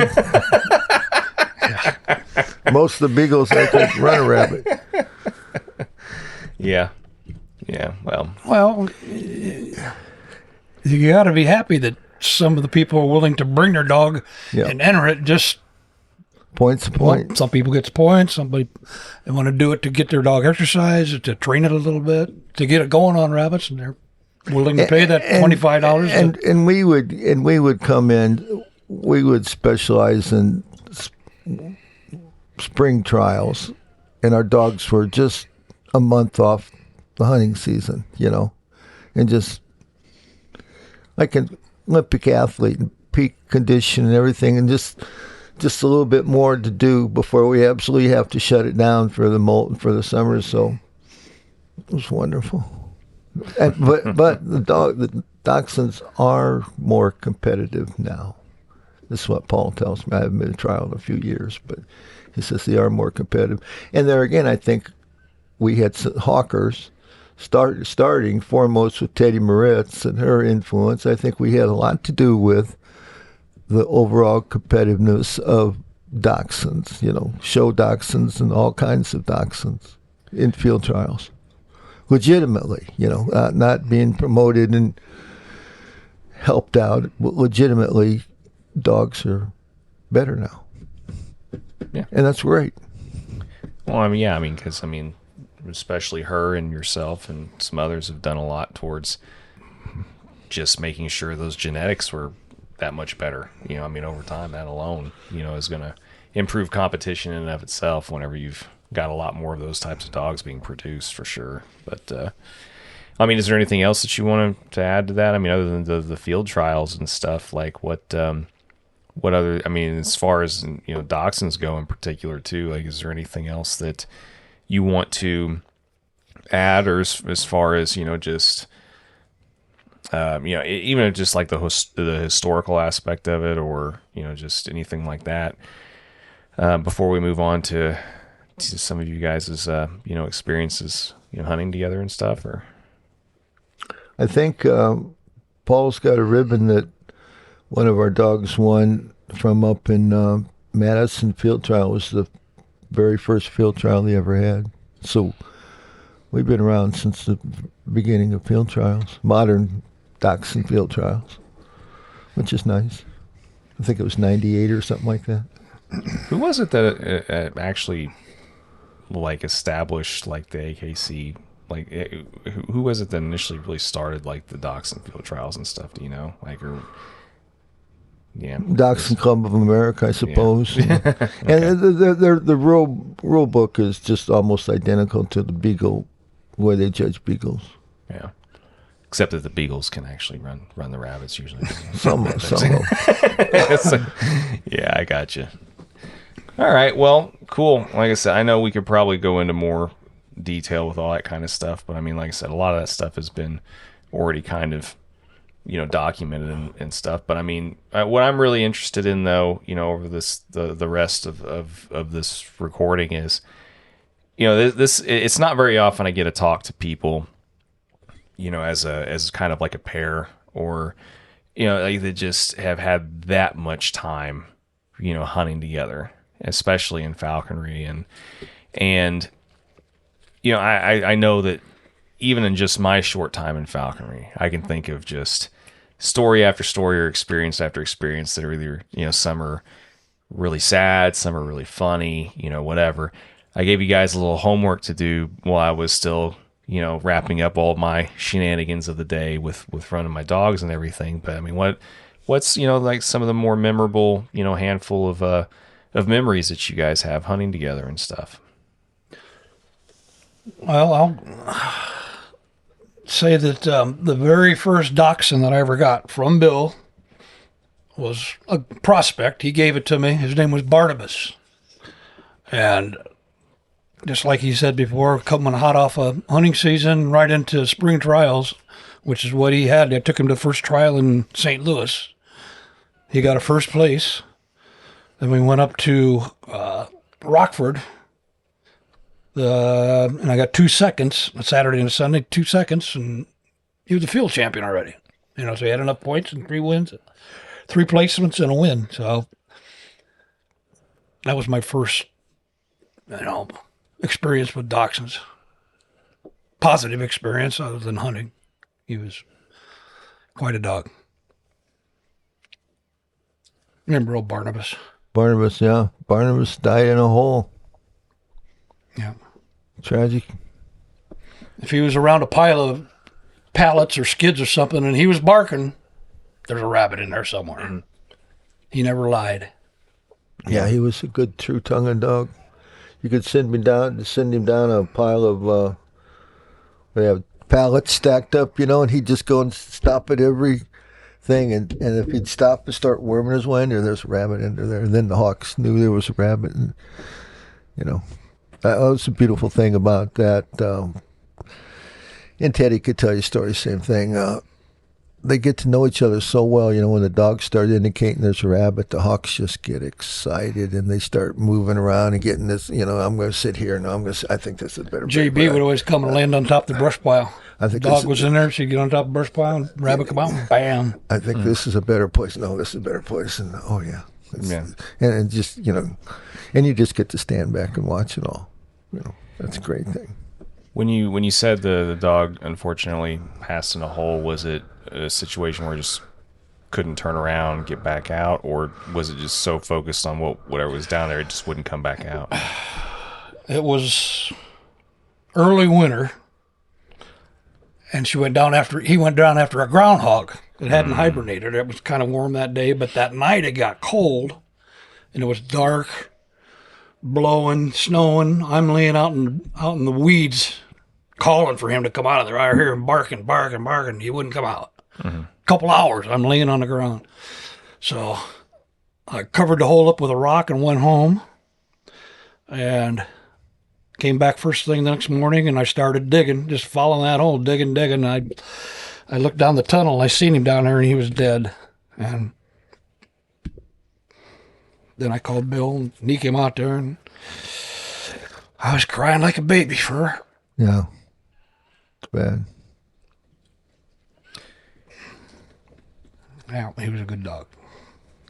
S4: Most of the beagles they could run a rabbit.
S2: Yeah.
S3: Well, you got to be happy that some of the people are willing to bring their dog and enter it. Just
S4: points to point.
S3: Some people get points. Somebody they want to do it to get their dog exercise, to train it a little bit, to get it going on rabbits, and they're willing to pay that $25.
S4: And we would come in. We would specialize in spring trials, and our dogs were just a month off the hunting season, and just like an Olympic athlete and peak condition and everything, and just a little bit more to do before we absolutely have to shut it down for the molt and for the summer. So it was wonderful. But the dachshunds are more competitive now. This is what Paul tells me. I haven't been to trial in a few years, but he says they are more competitive. And there again, I think we had hawkers starting foremost with Teddy Moritz and her influence. I think we had a lot to do with the overall competitiveness of dachshunds, show dachshunds and all kinds of dachshunds in field trials. Legitimately, not being promoted and helped out. Legitimately, dogs are better now.
S2: Yeah.
S4: And that's great.
S2: Well, because especially her and yourself and some others have done a lot towards just making sure those genetics were that much better. Over time, that alone, is going to improve competition in and of itself whenever you've got a lot more of those types of dogs being produced, for sure. But, is there anything else that you want to add to that? Other than the field trials and stuff, what other, as far as, dachshunds go in particular too, is there anything else that you want to add, or as far as, just, even just like the historical aspect of it, or, just anything like that, before we move on to some of you guys' experiences, hunting together and stuff? Or
S4: I think Paul's got a ribbon that one of our dogs won from up in Madison field trial. It was the very first field trial he ever had. So we've been around since the beginning of field trials, modern dachshund field trials, which is nice. I think it was 98 or something like that.
S2: Who was it that actually established the AKC? Who was it that initially really started the dachshund field trials and stuff? Do you know?
S4: Dachshund Club of America, I suppose. Yeah. Okay. And the rule book is just almost identical to the beagle, where they judge beagles.
S2: Yeah. Except that the beagles can actually run the rabbits usually.
S4: Some.
S2: Yeah, I got you. All right, well, cool. Like I said, I know we could probably go into more detail with all that kind of stuff, but like I said, a lot of that stuff has been already kind of, documented and stuff. But what I'm really interested in, though, over the rest of this recording is, this it's not very often I get to talk to people, as kind of like a pair, or they just have had that much time, hunting together. especially in falconry. And you know, I know that even in just my short time in falconry, I can think of just story after story or experience after experience that are either, you know, some are really sad, some are really funny, you know, whatever. I gave you guys a little homework to do while I was still, you know, wrapping up all my shenanigans of the day with running my dogs and everything. But I mean, what's, you know, like some of the more memorable, you know, handful of memories that you guys have hunting together and stuff?
S3: Well, I'll say that the very first dachshund that I ever got from Bill was a prospect. He gave it to me. His name was Barnabas. And just like he said before, coming hot off a hunting season right into spring trials, which is what he had. I took him to the first trial in St. Louis. He got a first place. Then we went up to Rockford. And I got 2 seconds, a Saturday and a Sunday, 2 seconds, and he was a field champion already. You know, so he had enough points and 3 wins, 3 placements and a win. So that was my first, you know, experience with dachshunds. Positive experience other than hunting. He was quite a dog. Remember old Barnabas?
S4: Barnabas, yeah. Barnabas died in a hole.
S3: Yeah.
S4: Tragic.
S3: If he was around a pile of pallets or skids or something and he was barking, there's a rabbit in there somewhere. Mm-hmm. He never lied.
S4: Yeah, he was a good true-tongued dog. You could send him down a pile of we have pallets stacked up, you know, and he'd just go and stop at every thing. And if he'd stop and start worming his way in there's a rabbit under there. And then the hawks knew there was a rabbit. And, you know, that was a beautiful thing about that. And Teddy could tell you stories, same thing. They get to know each other so well, you know, when the dogs start indicating there's a rabbit, the hawks just get excited and they start moving around and getting this, you know, I'm going to sit here. No, I think this is better.
S3: JB would always come and land on top of the brush pile.
S4: I think
S3: dog was in there, she'd get on top of the brush pile and rabbit come out and bam.
S4: I think this is a better place. No, this is a better place. And oh, yeah. And just, you know, and you just get to stand back and watch it all. You know, that's a great thing.
S2: When you said the dog unfortunately passed in a hole, was it a situation where it just couldn't turn around, get back out, or was it just so focused on whatever was down there it just wouldn't come back out?
S3: It was early winter, and he went down after a groundhog that hadn't hibernated. It was kind of warm that day, but that night it got cold, and it was dark, blowing, snowing. I'm laying out in the weeds, calling for him to come out of there. I hear him barking. He wouldn't come out. Mm-hmm. Couple hours, I'm laying on the ground. So I covered the hole up with a rock and went home and came back first thing the next morning, and I started digging, just following that hole, digging. I looked down the tunnel, I seen him down there, and he was dead. And then I called Bill, and he came out there, and I was crying like a baby for her.
S4: Yeah. It's bad.
S3: Yeah, he was a good dog.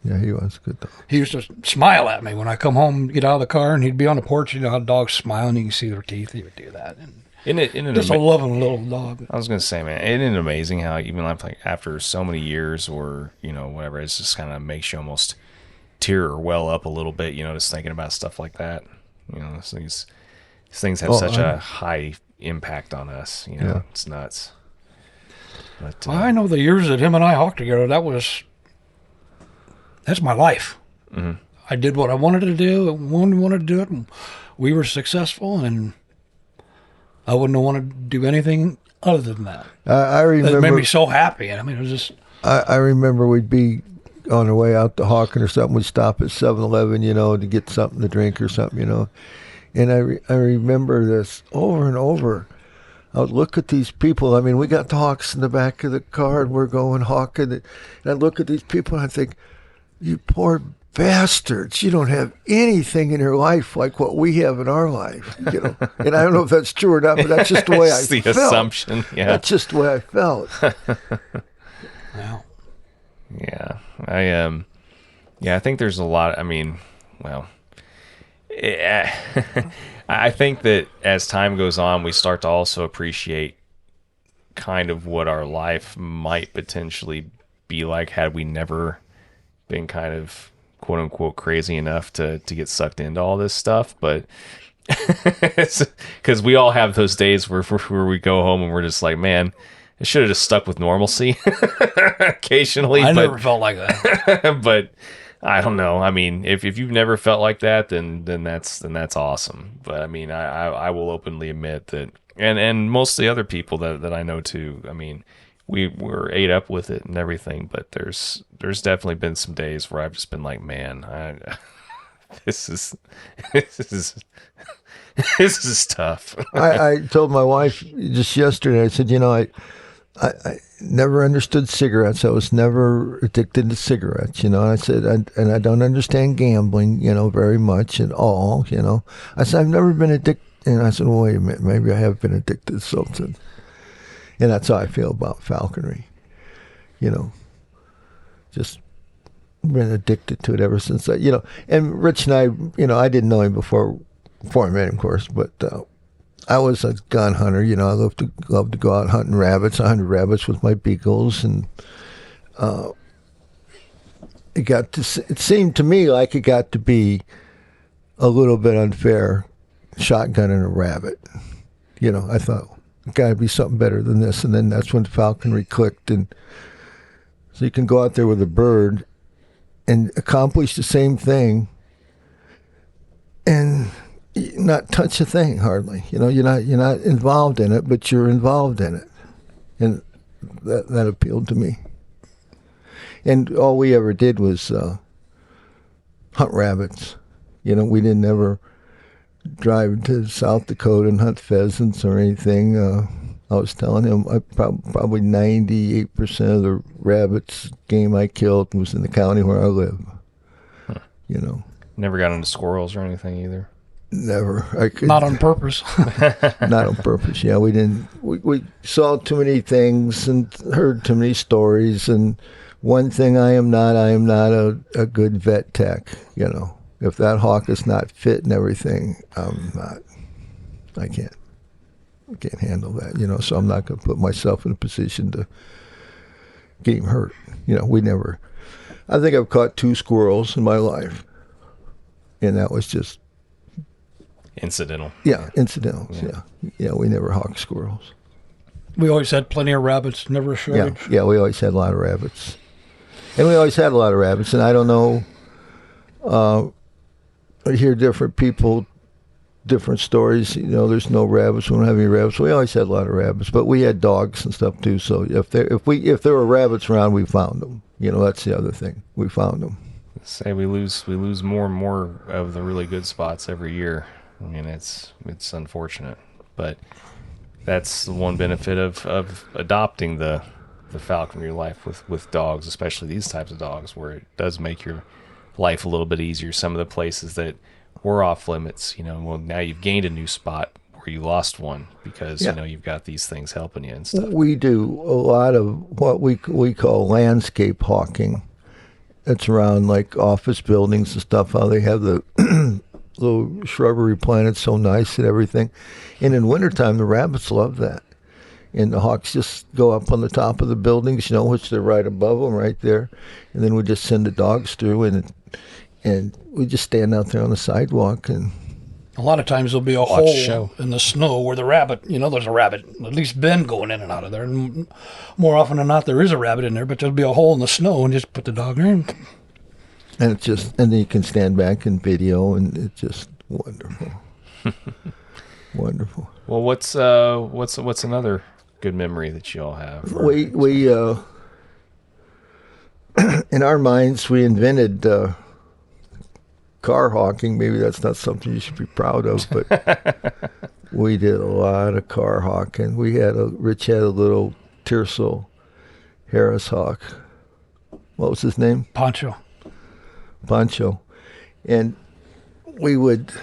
S4: Yeah, he was a good dog.
S3: He used to smile at me when I come home, get out of the car, and he'd be on the porch. You know how dogs smile, and you can see their teeth. He would do that. And just a loving little dog.
S2: I was going to say, man, isn't it amazing how even like after so many years or, you know, whatever, it just kind of makes you almost tear or well up a little bit, you know, just thinking about stuff like that. You know, these things have such a high impact on us. You know, yeah. It's nuts. But,
S3: I know the years that him and I hawked together, that's my life. Mm-hmm. I did what I wanted to do. One wanted to do it, and we were successful, and I wouldn't have wanted to do anything other than that.
S4: I remember.
S3: It made me so happy. I mean, it was just.
S4: I remember we'd be on our way out to hawking or something. We'd stop at 7-Eleven, you know, to get something to drink or something, you know. And I remember this over and over. I would look at these people. I mean, we got the hawks in the back of the car, and we're going hawking. And I look at these people, and I think, you poor bastards, you don't have anything in your life like what we have in our life, you know. And I don't know if that's true or not, but that's just the way I felt.
S2: The assumption, yeah.
S4: That's just the way I felt.
S3: Wow.
S2: Yeah. I think there's a lot, I mean, well, I think that as time goes on, we start to also appreciate kind of what our life might potentially be like had we never been kind of quote unquote crazy enough to get sucked into all this stuff. But because we all have those days where we go home and we're just like, man, I should have just stuck with normalcy occasionally.
S3: I never felt like that.
S2: But I don't know. I mean, if you've never felt like that, then that's awesome. But I mean, I will openly admit that, and most of the other people that I know too. I mean, we were ate up with it and everything. But there's definitely been some days where I've just been like, man, this is tough.
S4: I told my wife just yesterday, I said, I never understood cigarettes. I was never addicted to cigarettes, And I said, and I don't understand gambling, very much at all, I said, I've never been addicted. And I said, well, wait a minute, maybe I have been addicted to something. And that's how I feel about falconry, just been addicted to it ever since and Rich and I, I didn't know him before I met him, of course, but I was a gun hunter, I loved to go out hunting rabbits. I hunted rabbits with my beagles, and it seemed to me like it got to be a little bit unfair shotgunning a rabbit. I thought, got to be something better than this, and then that's when falconry clicked, and so you can go out there with a bird and accomplish the same thing and not touch a thing hardly. You're not involved in it, but you're involved in it, and that appealed to me. And all we ever did was hunt rabbits. We didn't ever drive to South Dakota and hunt pheasants or anything. I was telling him probably 98% of the rabbits game I killed was in the county where I live. Huh.
S2: Never got into squirrels or anything either.
S4: Never.
S3: Not on purpose.
S4: Not on purpose. Yeah, we didn't. We saw too many things and heard too many stories. And one thing I am not a good vet tech. If that hawk is not fit and everything, I'm not. I can't handle that. So I'm not going to put myself in a position to get him hurt. We never. I think I've caught 2 squirrels in my life, and that was just.
S2: Incidental.
S4: Yeah, incidentals. Yeah, we never hawked squirrels.
S3: We always had plenty of rabbits, never a shortage.
S4: Yeah, we always had a lot of rabbits. And we always had a lot of rabbits, and I don't know, I hear different people, different stories. There's no rabbits, we don't have any rabbits. We always had a lot of rabbits, but we had dogs and stuff too, so if there were rabbits around, we found them. That's the other thing. We found them.
S2: Say we lose more and more of the really good spots every year. I mean, it's unfortunate, but that's the one benefit of adopting the falconry life with dogs, especially these types of dogs, where it does make your life a little bit easier. Some of the places that were off limits, well, now you've gained a new spot where you lost one because you've got these things helping you and stuff.
S4: We do a lot of what we call landscape hawking. It's around like office buildings and stuff. How they have the little shrubbery planted so nice and everything. And in wintertime, the rabbits love that. And the hawks just go up on the top of the buildings, which they're right above them, right there. And then we just send the dogs through, and we just stand out there on the sidewalk. And
S3: a lot of times there'll be a hole in the snow where the rabbit, there's a rabbit, at least been going in and out of there. And more often than not, there is a rabbit in there, but there'll be a hole in the snow, and just put the dog in.
S4: And and then you can stand back and video, and it's just wonderful. Wonderful.
S2: Well, what's another good memory that you all have?
S4: We in our minds, we invented car hawking. Maybe that's not something you should be proud of, but we did a lot of car hawking. Rich had a little Tiercel Harris hawk. What was his name?
S3: Pancho.
S4: And we would,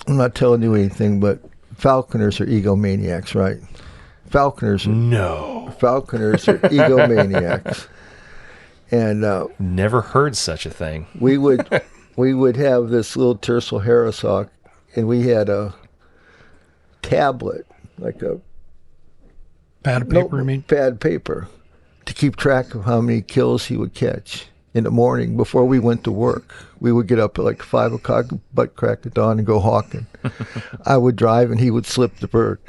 S4: I'm not telling you anything, but falconers are egomaniacs, right? Falconers are egomaniacs. And
S2: never heard such a thing.
S4: we would we would have this little tercel Harris hawk, and we had a tablet, like a
S3: Pad of paper, you mean?
S4: pad paper, to keep track of how many kills he would catch in the morning before we went to work. We would get up at like 5 o'clock, butt crack of dawn, and go hawking. I would drive, and he would slip the bird.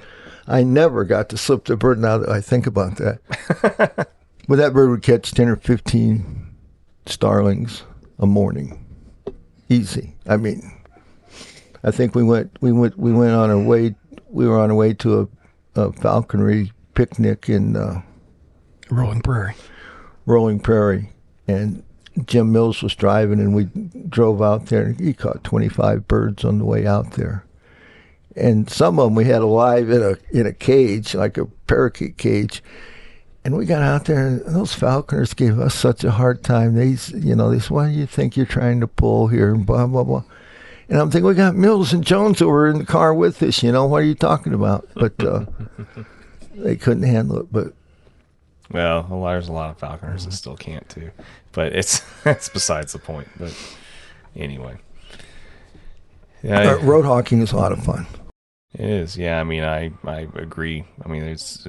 S4: I never got to slip the bird now that I think about that. But that bird would catch 10 or 15 starlings a morning. Easy. I mean, I think we went on our way. We were on our way to a falconry picnic in
S3: Rolling
S4: Prairie, and Jim Mills was driving, and we drove out there, and he caught 25 birds on the way out there. And some of them we had alive in a cage, like a parakeet cage. And we got out there, and those falconers gave us such a hard time. They said, what do you think you're trying to pull here? And blah, blah, blah. And I'm thinking, we got Mills and Jones who were in the car with us, what are you talking about? But they couldn't handle it. But
S2: well, there's a lot of falconers that still can't too. But it's besides the point. But anyway. Yeah,
S4: road hawking is a lot of fun.
S2: It is, yeah. I mean, I agree. I mean, it's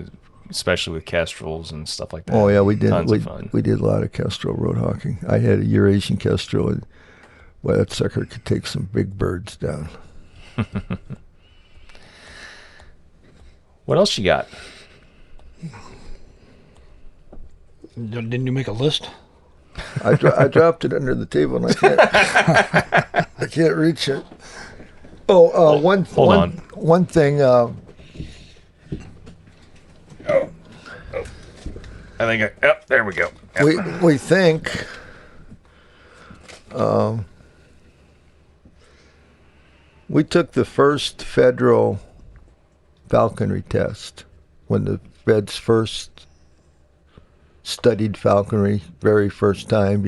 S2: especially with kestrels and stuff like that.
S4: Oh yeah, we did.
S2: Tons of fun.
S4: We did a lot of kestrel road hawking. I had a Eurasian kestrel, and well, that sucker could take some big birds down.
S2: What else you got?
S3: Didn't you make a list?
S4: I dropped it under the table, and I can't reach it. Oh, one thing.
S2: I think. There we go. Yep.
S4: We think. We took the first federal falconry test when the feds first studied falconry, very first time,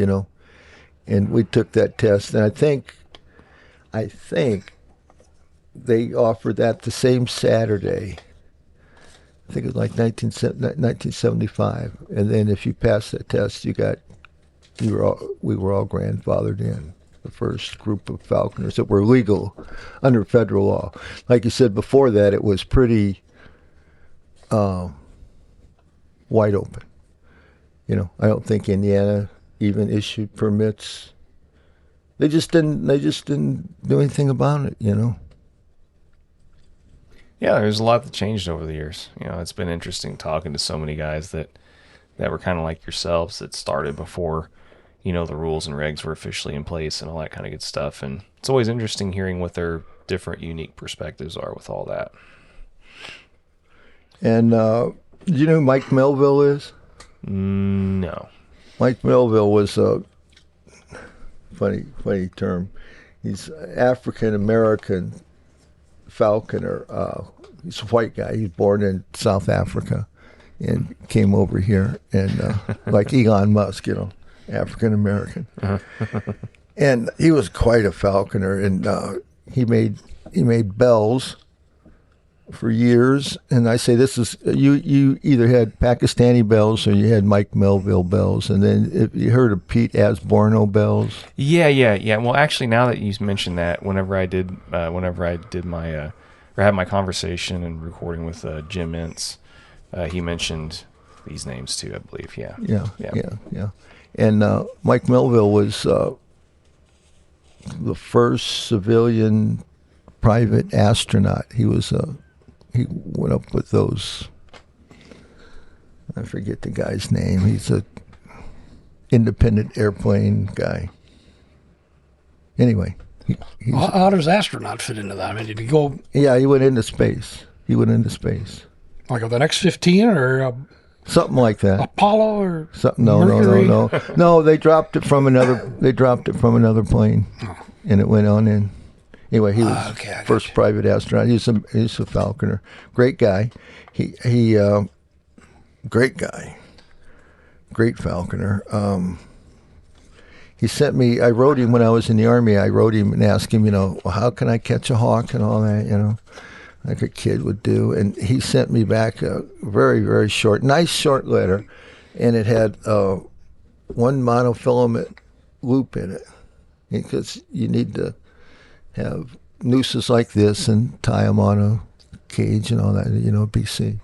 S4: and we took that test, and I think they offered that the same Saturday. I think it was like 1975, and then if you passed that test, we were all grandfathered in. The first group of falconers that were legal under federal law. Like you said before that, it was pretty wide open. I don't think Indiana even issued permits. They just didn't do anything about it,
S2: Yeah, there's a lot that changed over the years. It's been interesting talking to so many guys that were kind of like yourselves that started before, the rules and regs were officially in place and all that kind of good stuff. And it's always interesting hearing what their different, unique perspectives are with all that.
S4: And do you know who Mike Melville is?
S2: No.
S4: Mike Melville was a funny term. He's African American falconer. He's a white guy. He's born in South Africa and came over here, and like Elon Musk, African American. And he was quite a falconer, and he made bells for years. And I say, this is you either had Pakistani bells or you had Mike Melville bells, and then if you heard of Pete Asborno bells.
S2: Yeah. Well, actually, now that you mentioned that, whenever I did my or had my conversation and recording with Jim Mintz, he mentioned these names too, I believe. Yeah.
S4: And Mike Melville was the first civilian private astronaut. He went up with those. I forget the guy's name. He's a independent airplane guy. Anyway,
S3: how does astronaut fit into that? I mean, did he go?
S4: Yeah, he went into space.
S3: Like of the next 15 or
S4: something like that.
S3: Apollo or
S4: something?
S3: Mercury?
S4: No. They dropped it from another plane, and it went on in. Anyway, he was first private astronaut. He's a falconer. Great guy. He great guy. Great falconer. He sent me. I wrote him when I was in the Army. I wrote him and asked him, how can I catch a hawk and all that, like a kid would do. And he sent me back a very, very nice short letter, and it had one monofilament loop in it. because you need to have nooses like this and tie them on a cage and all that, BC.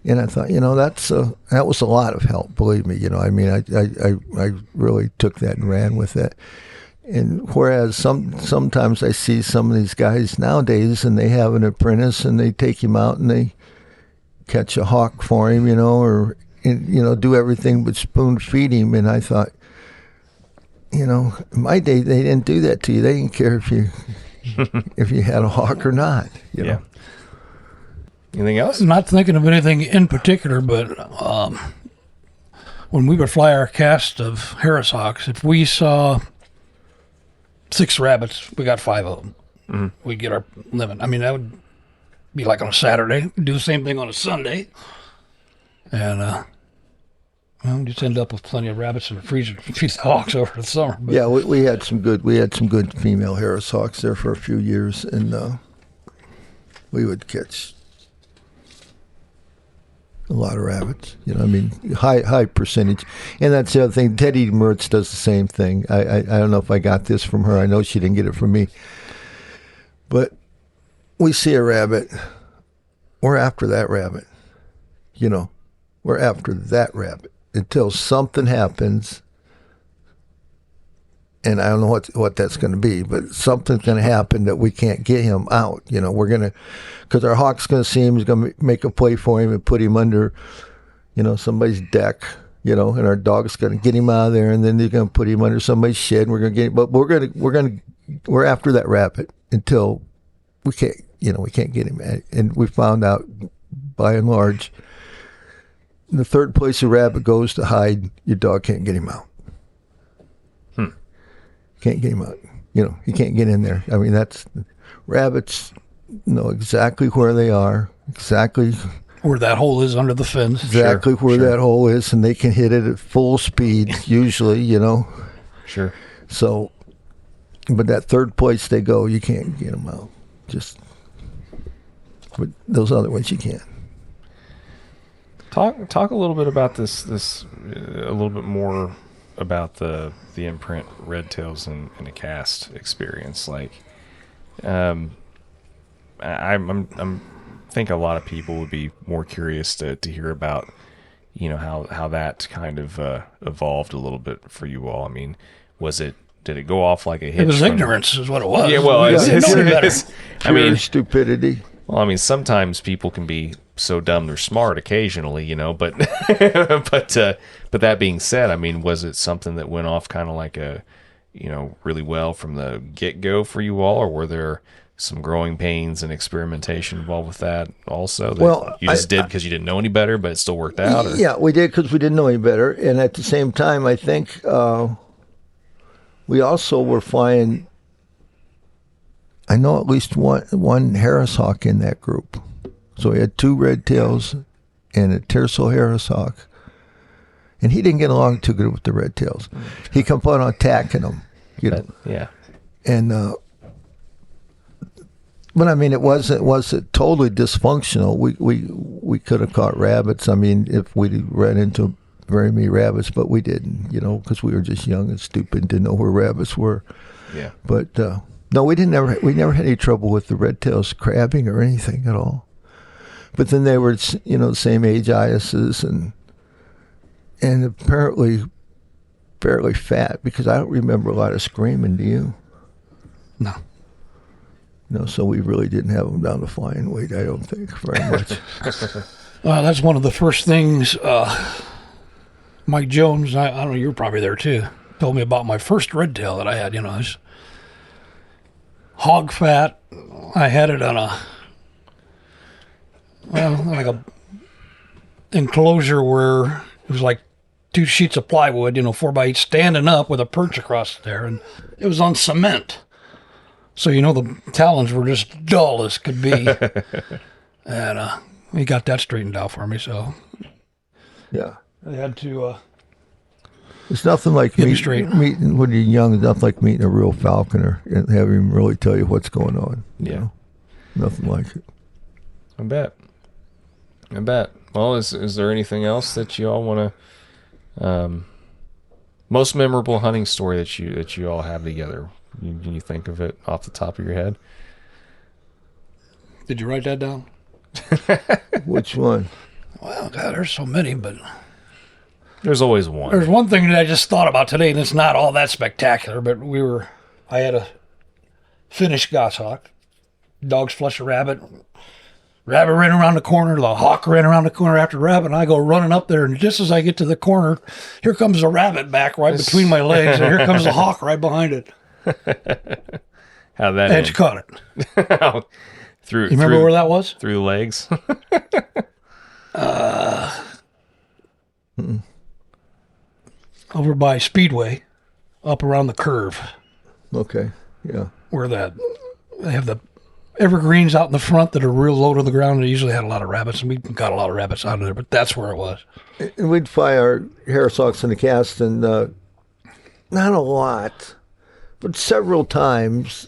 S4: And I thought, that was a lot of help, believe me. I mean, I really took that and ran with it. And whereas sometimes I see some of these guys nowadays, and they have an apprentice, and they take him out and they catch a hawk for him, or do everything but spoon feed him. And I thought, in my day they didn't do that to you. They didn't care if you had a hawk or not. You know?
S2: Anything else?
S3: Not thinking of anything in particular, but when we would fly our cast of Harris hawks, if we saw 6 rabbits, we got 5 of them. Mm-hmm. We'd get our limit. I mean, that would be like on a Saturday. We'd do the same thing on a Sunday. And just end up with plenty of rabbits in the freezer to feed the hawks over the summer. But,
S4: yeah, we had some good female Harris hawks there for a few years, and we would catch a lot of rabbits. High percentage. And that's the other thing. Teddy Mertz does the same thing. I don't know if I got this from her. I know she didn't get it from me. But we see a rabbit, we're after that rabbit. We're after that rabbit until something happens. And I don't know what that's going to be, but something's going to happen that we can't get him out. We're going to, because our hawk's going to see him, he's going to make a play for him and put him under, somebody's deck, and our dog's going to get him out of there, and then they're going to put him under somebody's shed, and we're going to get him. But we're after that rabbit until we can't get him. And we found out, by and large, the third place a rabbit goes to hide, your dog can't get him out. Can't get him out. He can't get in there. I mean, rabbits know exactly where they are, exactly
S3: where that hole is under the fence.
S4: Exactly where that hole is, and they can hit it at full speed, usually,
S2: Sure.
S4: So, but that third place they go, you can't get them out. But those other ones you can.
S2: Talk a little bit about this a little bit more about the imprint red tails and a cast experience. Like, I'm think a lot of people would be more curious to hear about, how that kind of evolved a little bit for you all. I mean, did it go off like a hitch?
S3: It was ignorance is what it was.
S2: Yeah, well,
S4: it's stupidity.
S2: Well, I mean, sometimes people can be so dumb they're smart occasionally, but but that being said, I mean, was it something that went off kind of like really well from the get-go for you all, or were there some growing pains and experimentation involved with that also? You just did because you didn't know any better, but it still worked out? Or?
S4: Yeah, we did because we didn't know any better. And at the same time, I think we also were flying, I know at least one Harris hawk in that group. So we had 2 red tails and a tercel Harris hawk. And he didn't get along too good with the red tails. He kept on attacking them,
S2: Yeah.
S4: And but I mean, it wasn't totally dysfunctional. We could have caught rabbits. I mean, if we ran into very many rabbits, but we didn't, because we were just young and stupid and didn't know where rabbits were.
S2: Yeah.
S4: But no, we never had any trouble with the red tails crabbing or anything at all. But then they were, the same age Iases and apparently fairly fat, because I don't remember a lot of screaming. Do you?
S3: No.
S4: No, so we really didn't have them down to flying weight, I don't think, very much.
S3: That's one of the first things Mike Jones, I don't know, you were probably there too, told me about my first red tail that I had. It's hog fat. I had it on like a enclosure where it was like 2 sheets of plywood, 4x8 standing up with a perch across there, and it was on cement. So, the talons were just dull as could be. And he got that straightened out for me, so.
S4: Yeah.
S3: I had to.
S4: It's nothing like meeting when you're young, it's nothing like meeting a real falconer and having him really tell you what's going on.
S2: Yeah.
S4: Nothing like it.
S2: I bet. Well, is there anything else that you all want to Most memorable hunting story that you all have together. Can you think of it off the top of your head?
S3: Did you write that down?
S4: Which one?
S3: Well, God, there's so many, but
S2: There's always one.
S3: there's one thing that I just thought about today, and it's not all that spectacular, but I had a Finnish goshawk. Dogs flush a rabbit. Rabbit ran around the corner. The hawk ran around the corner after the rabbit, and I go running up there, and just as I get to the corner, here comes the rabbit back right between my legs, and here comes the hawk right behind it.
S2: How'd that
S3: Edge
S2: end?
S3: caught it.
S2: Through,
S3: You remember where that was?
S2: Through the legs?
S3: Over by Speedway, up around the curve,
S4: Okay. Yeah.
S3: where they have the evergreens out in the front that are real low to the ground. They usually had a lot of rabbits, and we got a lot of rabbits out of there, but that's where it was.
S4: And we'd fly our Harris Hawks in the cast, and not a lot, but several times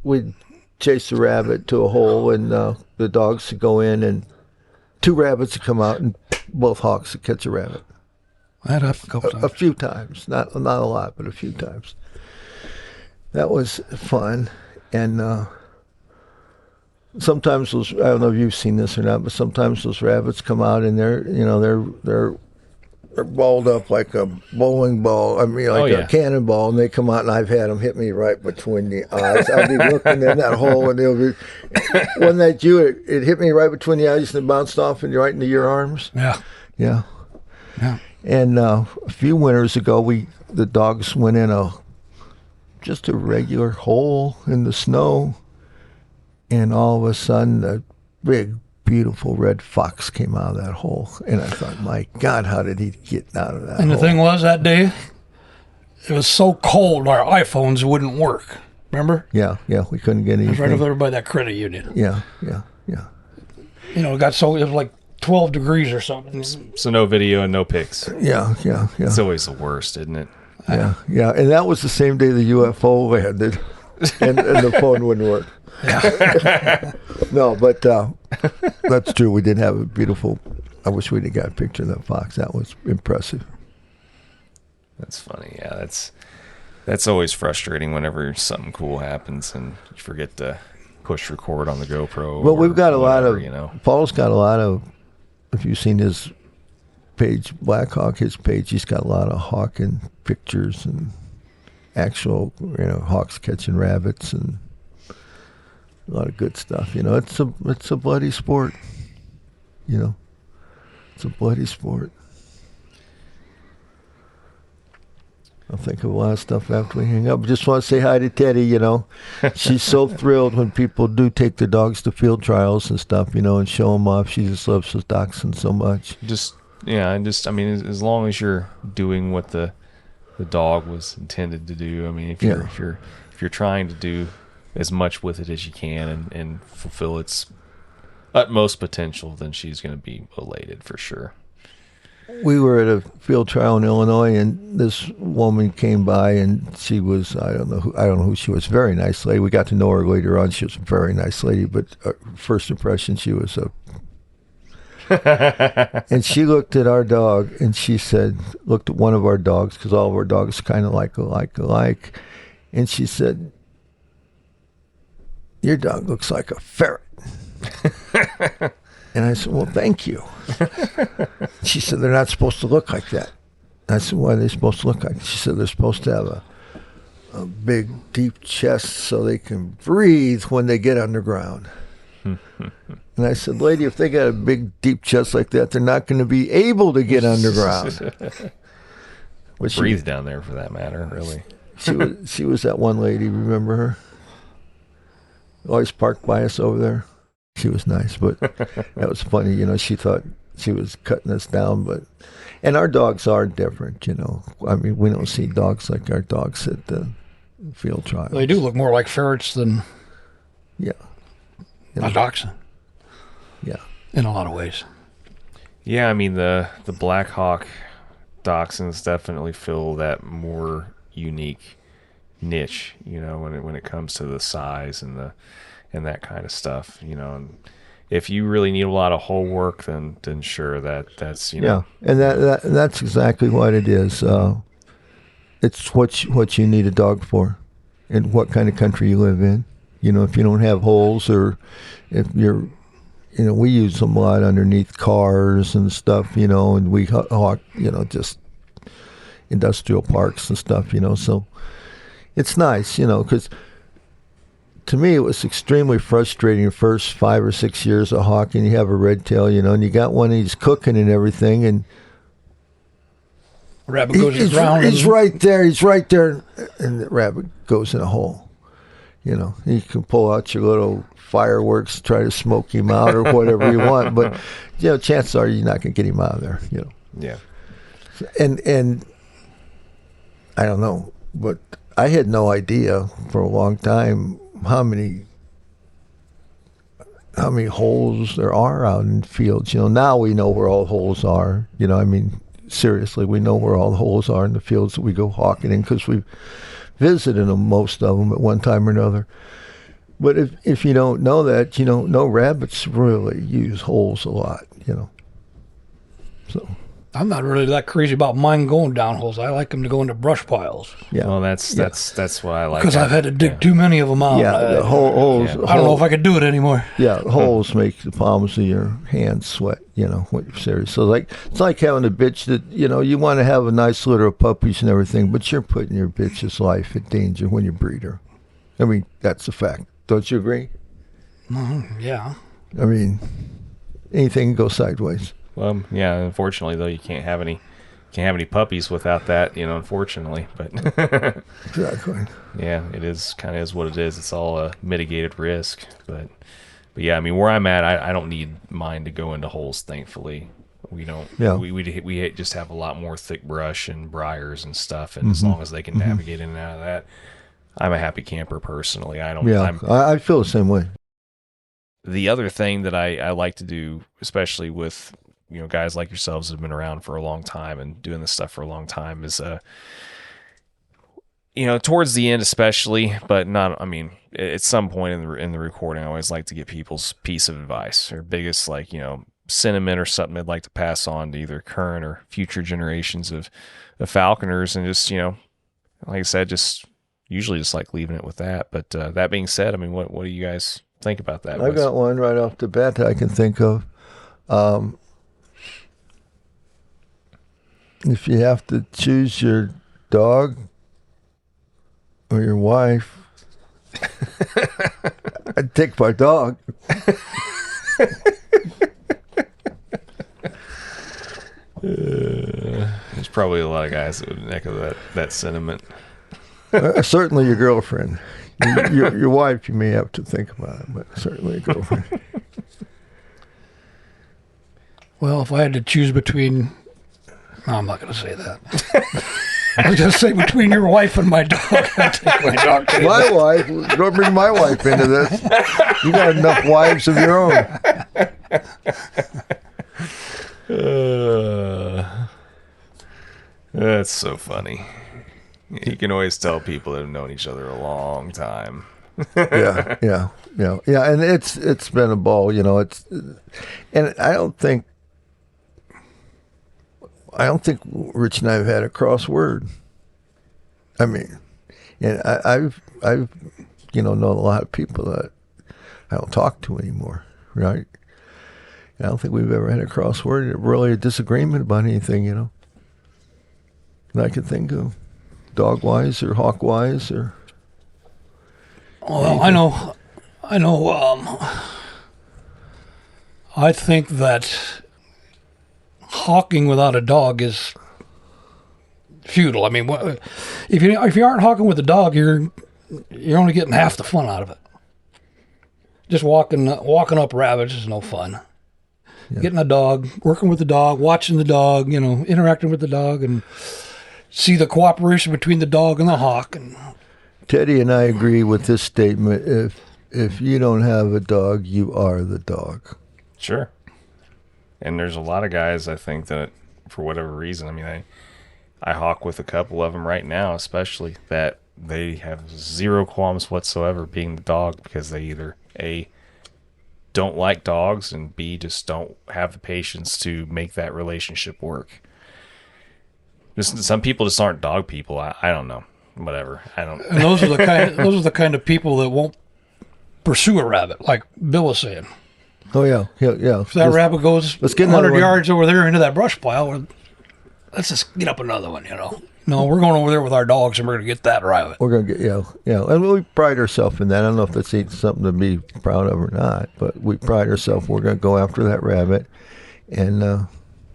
S4: we'd chase the rabbit to a hole, and the dogs would go in, and 2 rabbits would come out, and both hawks would catch a rabbit.
S3: That happened a couple
S4: A
S3: times.
S4: few times, not a lot, but a few times. That was fun, and sometimes those, I don't know if you've seen this or not, but sometimes those rabbits come out and they're balled up like a bowling ball. I mean, like a cannonball, and they come out, and I've had them hit me right between the eyes. I'll be looking in that hole, and they'll be. One night, it hit me right between the eyes, and it bounced off and right into your arms.
S3: Yeah.
S4: Yeah.
S3: Yeah.
S4: And a few winters ago, the dogs went in just a regular hole in the snow, and all of a sudden, a big, beautiful red fox came out of that hole. And I thought, my God, how did he get out of that
S3: And
S4: hole?
S3: the thing was, that day, it was so cold, our iPhones wouldn't work. Remember?
S4: Yeah, we couldn't get
S3: It was
S4: anything.
S3: right over there by that credit union.
S4: Yeah.
S3: You know, it was like 12 degrees or something.
S2: So no video and no pics.
S4: Yeah.
S2: It's always the worst, isn't it?
S4: Yeah. And that was the same day the UFO landed, and the phone wouldn't work. No, but that's true. We did have a beautiful. I wish we'd have got a picture of that fox. That was impressive.
S2: That's funny. Yeah, that's always frustrating whenever something cool happens and you forget to push record on the GoPro.
S4: Well, we've got a lot of. Paul's got a lot of. If you've seen his page, Black Hawk, his page, he's got a lot of hawking pictures and actual, hawks catching rabbits and a lot of good stuff. It's a bloody sport. It's a bloody sport. I'll think of a lot of stuff after we hang up. Just want to say hi to Teddy, She's so thrilled when people do take their dogs to field trials and stuff, and show them off. She just loves those dachshunds so much.
S2: I mean, as long as you're doing what the dog was intended to do. I mean, if you're trying to do as much with it as you can and fulfill its utmost potential, then she's going to be elated for sure.
S4: We were at a field trial in Illinois, and this woman came by, and she was, I don't know who she was. Very nice lady. We got to know her later on. She was a very nice lady, but first impression, she was and she looked at our dog, and she looked at one of our dogs, because all of our dogs kind of alike, and she said, "Your dog looks like a ferret." And I said, "Well, thank you." She said, "They're not supposed to look like that." I said, "Why are they supposed to look like that?" She said, "They're supposed to have a big, deep chest so they can breathe when they get underground." And I said, "Lady, if they got a big, deep chest like that, they're not going to be able to get underground."
S2: Breathe down there, for that matter, really.
S4: She was that one lady, remember her? Always parked by us over there. She was nice, but that was funny. She thought she was cutting us down, and our dogs are different. I mean, we don't see dogs like our dogs at the field trials.
S3: They do look more like ferrets than a dachshund.
S4: Yeah,
S3: in a lot of ways.
S2: Yeah, I mean the Black Hawk dachshunds definitely fill that more unique niche. When it comes to the size and that kind of stuff. And if you really need a lot of hole work, then sure, that's
S4: Yeah, and that's exactly what it is. it's what you need a dog for, and what kind of country you live in. You know, if you don't have holes, or if you're, you know, we use them a lot underneath cars and stuff. You know, and we hawk, you know, just industrial parks and stuff. You know, so it's nice. You know, because to me, it was extremely frustrating the first 5 or 6 years of hawking. You have a red tail, you know, and you got one, he's cooking and everything, and
S3: rabbit goes around.
S4: He's right there, and the rabbit goes in a hole. You know, you can pull out your little fireworks, try to smoke him out or whatever you want, but, you know, chances are you're not going to get him out of there, you know.
S2: Yeah.
S4: And I don't know, but I had no idea for a long time how many holes there are out in fields. You know, now we know where all the holes are. You know, I mean, seriously, we know where all the holes are in the fields that we go hawking in, because we've visited them, most of them, at one time or another. But if you don't know that, you don't know rabbits really use holes a lot, you know. So
S3: I'm not really that crazy about mine going down holes. I like them to go into brush piles.
S2: Yeah. Well, that's why I like.
S3: Because I've had to dig too many of them out.
S4: Yeah, the holes.
S3: I don't know if I could do it anymore.
S4: Yeah, holes make the palms of your hands sweat. You know, what you're serious. So it's like having a bitch that, you know, you want to have a nice litter of puppies and everything, but you're putting your bitch's life in danger when you breed her. I mean, that's a fact. Don't you agree?
S3: Yeah.
S4: I mean, anything can go sideways.
S2: Well, yeah. Unfortunately, though, you can't have any puppies without that. You know, unfortunately, but
S4: exactly.
S2: Yeah, it is kind of is what it is. It's all a mitigated risk, but yeah. I mean, where I'm at, I don't need mine to go into holes. Thankfully, we don't. Yeah. We just have a lot more thick brush and briars and stuff, and as long as they can navigate in and out of that, I'm a happy camper personally. I don't.
S4: Yeah, I feel the same way.
S2: The other thing that I like to do, especially with, you know, guys like yourselves who've been around for a long time and doing this stuff for a long time, is you know, towards the end especially, but not, I mean, at some point in the recording, I always like to get people's piece of advice or biggest, like, you know, sentiment or something they'd like to pass on to either current or future generations of falconers. And just, you know, like I said, usually just like leaving it with that. But that being said, I mean, what do you guys think about that?
S4: I got one right off the bat that I can think of. If you have to choose your dog or your wife, I'd take my dog.
S2: There's probably a lot of guys that would echo that sentiment.
S4: Certainly your girlfriend. Your wife, you may have to think about it, but certainly a girlfriend.
S3: Well, if I had to choose between... No, I'm not going to say that. I was going to say between your wife and my dog, I'd take my dog.
S4: My wife? Don't bring my wife into this. You got enough wives of your own.
S2: That's so funny. You can always tell people that have known each other a long time.
S4: Yeah, and it's been a ball, you know. And I don't think Rich and I have had a cross word. I mean, and I've you know, known a lot of people that I don't talk to anymore, right? I don't think we've ever had a cross word, really a disagreement about anything, you know, that I could think of, dog-wise or hawk-wise or...
S3: Well, anything. I know, I think that hawking without a dog is futile. I mean, if you aren't hawking with a dog, you're only getting half the fun out of it. Just walking up rabbits is no fun. Yeah. Getting a dog, working with the dog, watching the dog, you know, interacting with the dog, and see the cooperation between the dog and the hawk. And
S4: Teddy and I agree with this statement. If you don't have a dog, you are the dog.
S2: Sure. And there's a lot of guys, I think, that for whatever reason, I mean, I hawk with a couple of them right now, especially, that they have zero qualms whatsoever being the dog, because they either A, don't like dogs, and B, just don't have the patience to make that relationship work. Just some people just aren't dog people. I don't know. Whatever. I don't.
S3: And those are the kind of people that won't pursue a rabbit, like Bill was saying.
S4: Oh yeah.
S3: If that rabbit goes
S4: let's get another
S3: 100 yards over there into that brush pile, let's just get up another one. No, we're going over there with our dogs, and we're going to get that rabbit.
S4: We're going to get and we pride ourselves in that. I don't know if that's something to be proud of or not, but we pride ourselves. We're going to go after that rabbit, and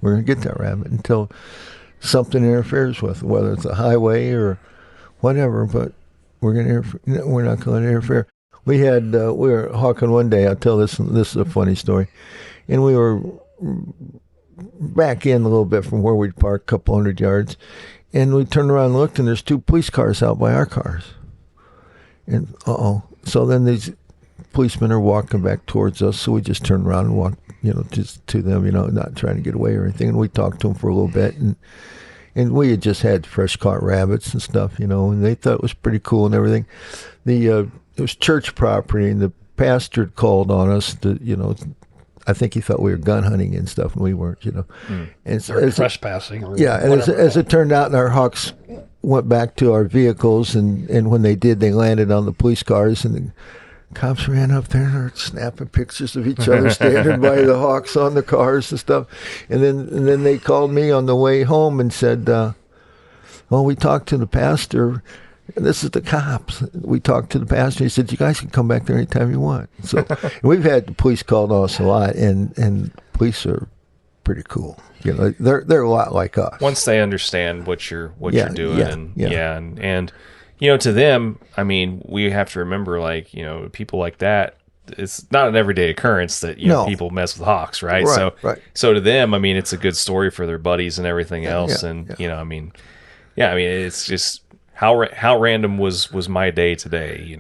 S4: we're going to get that rabbit until something interferes with, whether it's a highway or whatever. But we're not going to interfere. We were hawking one day. I'll tell this. This is a funny story, and we were back in a little bit from where we'd parked, a couple 100 yards, and we turned around and looked, and there's 2 police cars out by our cars. And so then these policemen are walking back towards us, so we just turned around and walked, just to them, not trying to get away or anything. And we talked to them for a little bit, and we had just had fresh caught rabbits and stuff, and they thought it was pretty cool and everything. It was church property, and the pastor had called on us to, I think he thought we were gun hunting and stuff, and we weren't, And so,
S3: trespassing.
S4: As it turned out, our hawks went back to our vehicles, and when they did, they landed on the police cars, and the cops ran up there and were snapping pictures of each other standing by the hawks on the cars and stuff. And then they called me on the way home and said, we talked to the pastor. This is the cops. We talked to the pastor. He said, you guys can come back there anytime you want. So we've had the police called on us a lot, and police are pretty cool. They're a lot like us.
S2: Once they understand what you're doing, and to them, I mean, we have to remember, like, people like that, it's not an everyday occurrence that people mess with hawks, right? So to them, I mean, it's a good story for their buddies and everything else, I mean, it's just. How random was my day today,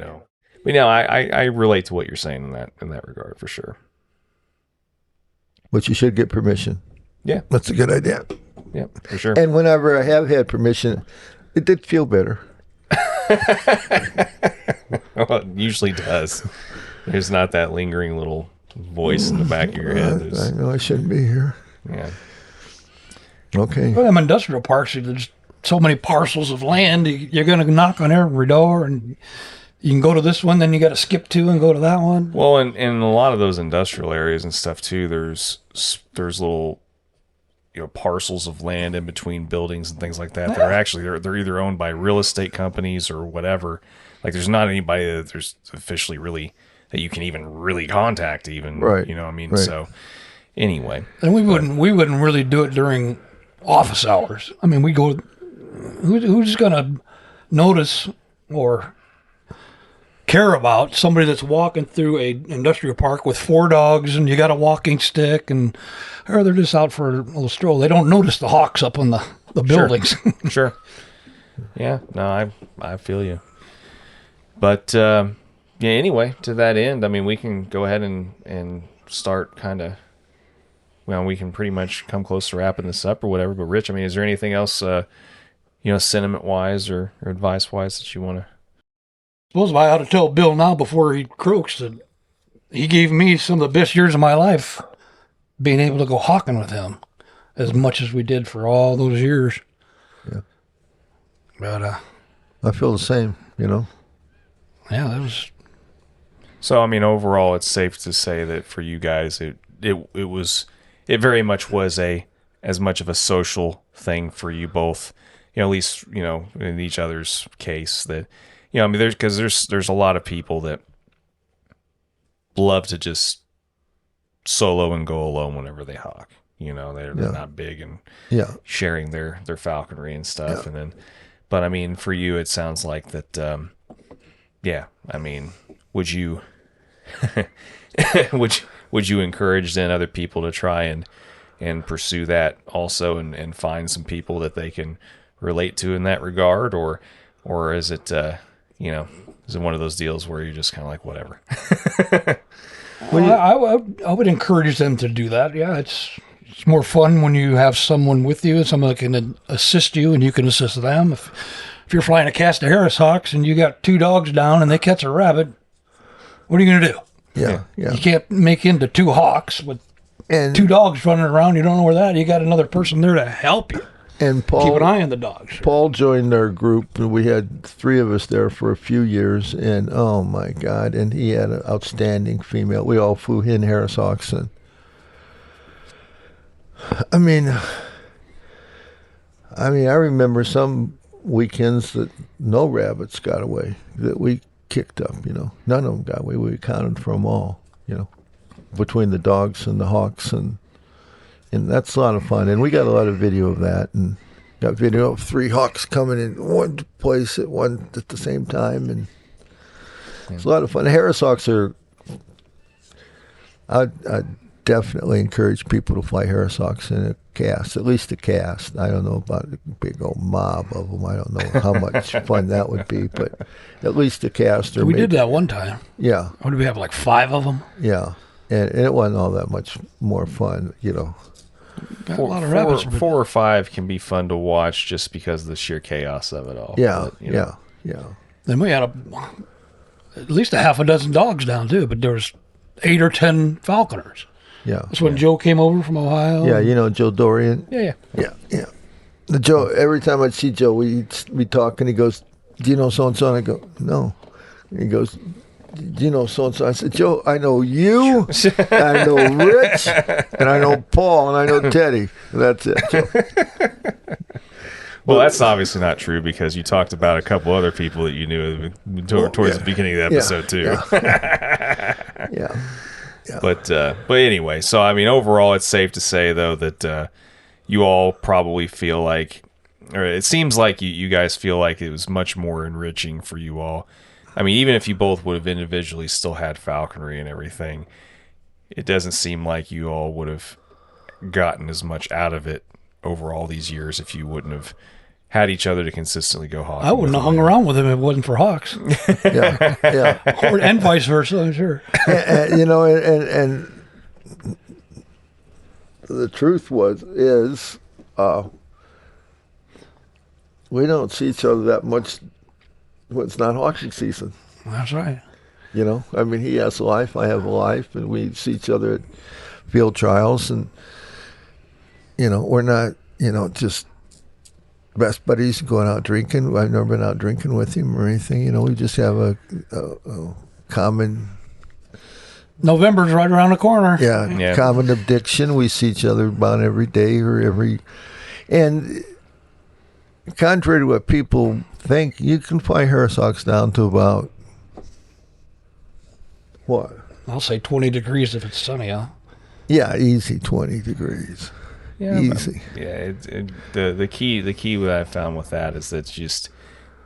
S2: But I relate to what you're saying in that regard for sure.
S4: But you should get permission.
S2: Yeah,
S4: that's a good idea.
S2: Yeah, for sure.
S4: And whenever I have had permission, it did feel better.
S2: Well, it usually does. There's not that lingering little voice in the back of your head.
S4: I know I shouldn't be here.
S2: Yeah.
S4: Okay.
S3: Well, them industrial parks, there's so many parcels of land, you're going to knock on every door, and you can go to this one, then you got to skip 2 and go to that one.
S2: Well, and in a lot of those industrial areas and stuff too, there's little parcels of land in between buildings and things like that. They're actually they're either owned by real estate companies or whatever. Like, there's not anybody that there's officially really that you can even really contact, even
S4: right.
S2: Right. So anyway,
S3: and we wouldn't really do it during office hours. I mean, we go. Who's going to notice or care about somebody that's walking through a industrial park with 4 dogs and you got a walking stick, or they're just out for a little stroll? They don't notice the hawks up on the buildings.
S2: Sure. Yeah. No, I feel you. But anyway, to that end, I mean, we can go ahead and start kind of. Well, we can pretty much come close to wrapping this up or whatever. But Rich, I mean, is there anything else? Sentiment-wise or advice-wise that you want to...
S3: Suppose I ought to tell Bill now before he croaks that he gave me some of the best years of my life being able to go hawking with him as much as we did for all those years.
S4: Yeah.
S3: But,
S4: I feel the same,
S3: Yeah, that was...
S2: So, I mean, overall, it's safe to say that for you guys, it very much was as much of a social thing for you both, at least, in each other's case that, I mean, there's a lot of people that love to just solo and go alone whenever they hawk. They're not big and sharing their falconry and stuff. And then, but I mean, for you, it sounds like that, I mean, would you, would you encourage then other people to try and pursue that also and find some people that they can relate to in that regard, or is it is it one of those deals where you're just kind of like whatever?
S3: I would encourage them to do that. Yeah, it's more fun when you have someone with you, someone that can assist you and you can assist them. If you're flying a cast of Harris hawks and you got 2 dogs down and they catch a rabbit, what are you going to do?
S4: Yeah.
S3: You can't make into 2 hawks with
S4: and
S3: 2 dogs running around. You don't know where that. You got another person there to help you.
S4: And
S3: keep an eye on the dogs.
S4: Paul joined our group, and we had 3 of us there for a few years. And oh my God! And he had an outstanding female. We all flew in Harris Hawks, and I mean, I remember some weekends that no rabbits got away, that we kicked up. None of them got away. We accounted for them all. Between the dogs and the hawks, and that's a lot of fun. And we got a lot of video of that, and got video of 3 hawks coming in one place at the same time, and it's a lot of fun. Harris Hawks are. I definitely encourage people to fly Harris Hawks in a cast, at least a cast. I don't know about a big old mob of them. I don't know how much fun that would be, but at least a cast.
S3: We did that one time.
S4: Yeah.
S3: What did we have, like 5 of them?
S4: Yeah. And it wasn't all that much more fun,
S3: Got a lot of rabbits.
S2: 4 or 5 can be fun to watch just because of the sheer chaos of it all.
S4: Yeah,
S2: But,
S4: yeah.
S3: Then we had at least a half a dozen dogs down, too, but there was 8 or 10 falconers.
S4: Yeah.
S3: That's when Joe came over from Ohio.
S4: Yeah, Joe Dorian.
S3: Yeah.
S4: The Joe. Every time I'd see Joe, we talk, and he goes, "Do you know so and so?" And I go, "No." And he goes, "Do you know so and so?" I said, "Joe, I know you, I know Rich, and I know Paul, and I know Teddy. That's it." Joe.
S2: Well, that's obviously not true because you talked about a couple other people that you knew towards the beginning of the episode too.
S4: Yeah.
S2: But anyway, so overall, it's safe to say though that you all probably feel like, or it seems like you guys feel like it was much more enriching for you all. Even if you both would have individually still had falconry and everything, it doesn't seem like you all would have gotten as much out of it over all these years if you wouldn't have had each other to consistently go hawking.
S3: I wouldn't have hung around with him if it wasn't for hawks.
S4: Yeah.
S3: And vice versa, I'm sure.
S4: And the truth is we don't see each other that much when it's not hawking season.
S3: That's right.
S4: He has a life, I have a life, and we see each other at field trials, and we're not just best buddies going out drinking. I've never been out drinking with him or anything. We just have a common.
S3: November's right around the corner.
S2: Yeah.
S4: Common addiction. We see each other about every day and contrary to what people think, you can fly Harris Hawks down to about what?
S3: I'll say 20 degrees if it's sunny, huh?
S4: Yeah, easy 20 degrees.
S2: Yeah,
S4: easy.
S2: The key that I found with that is that it's just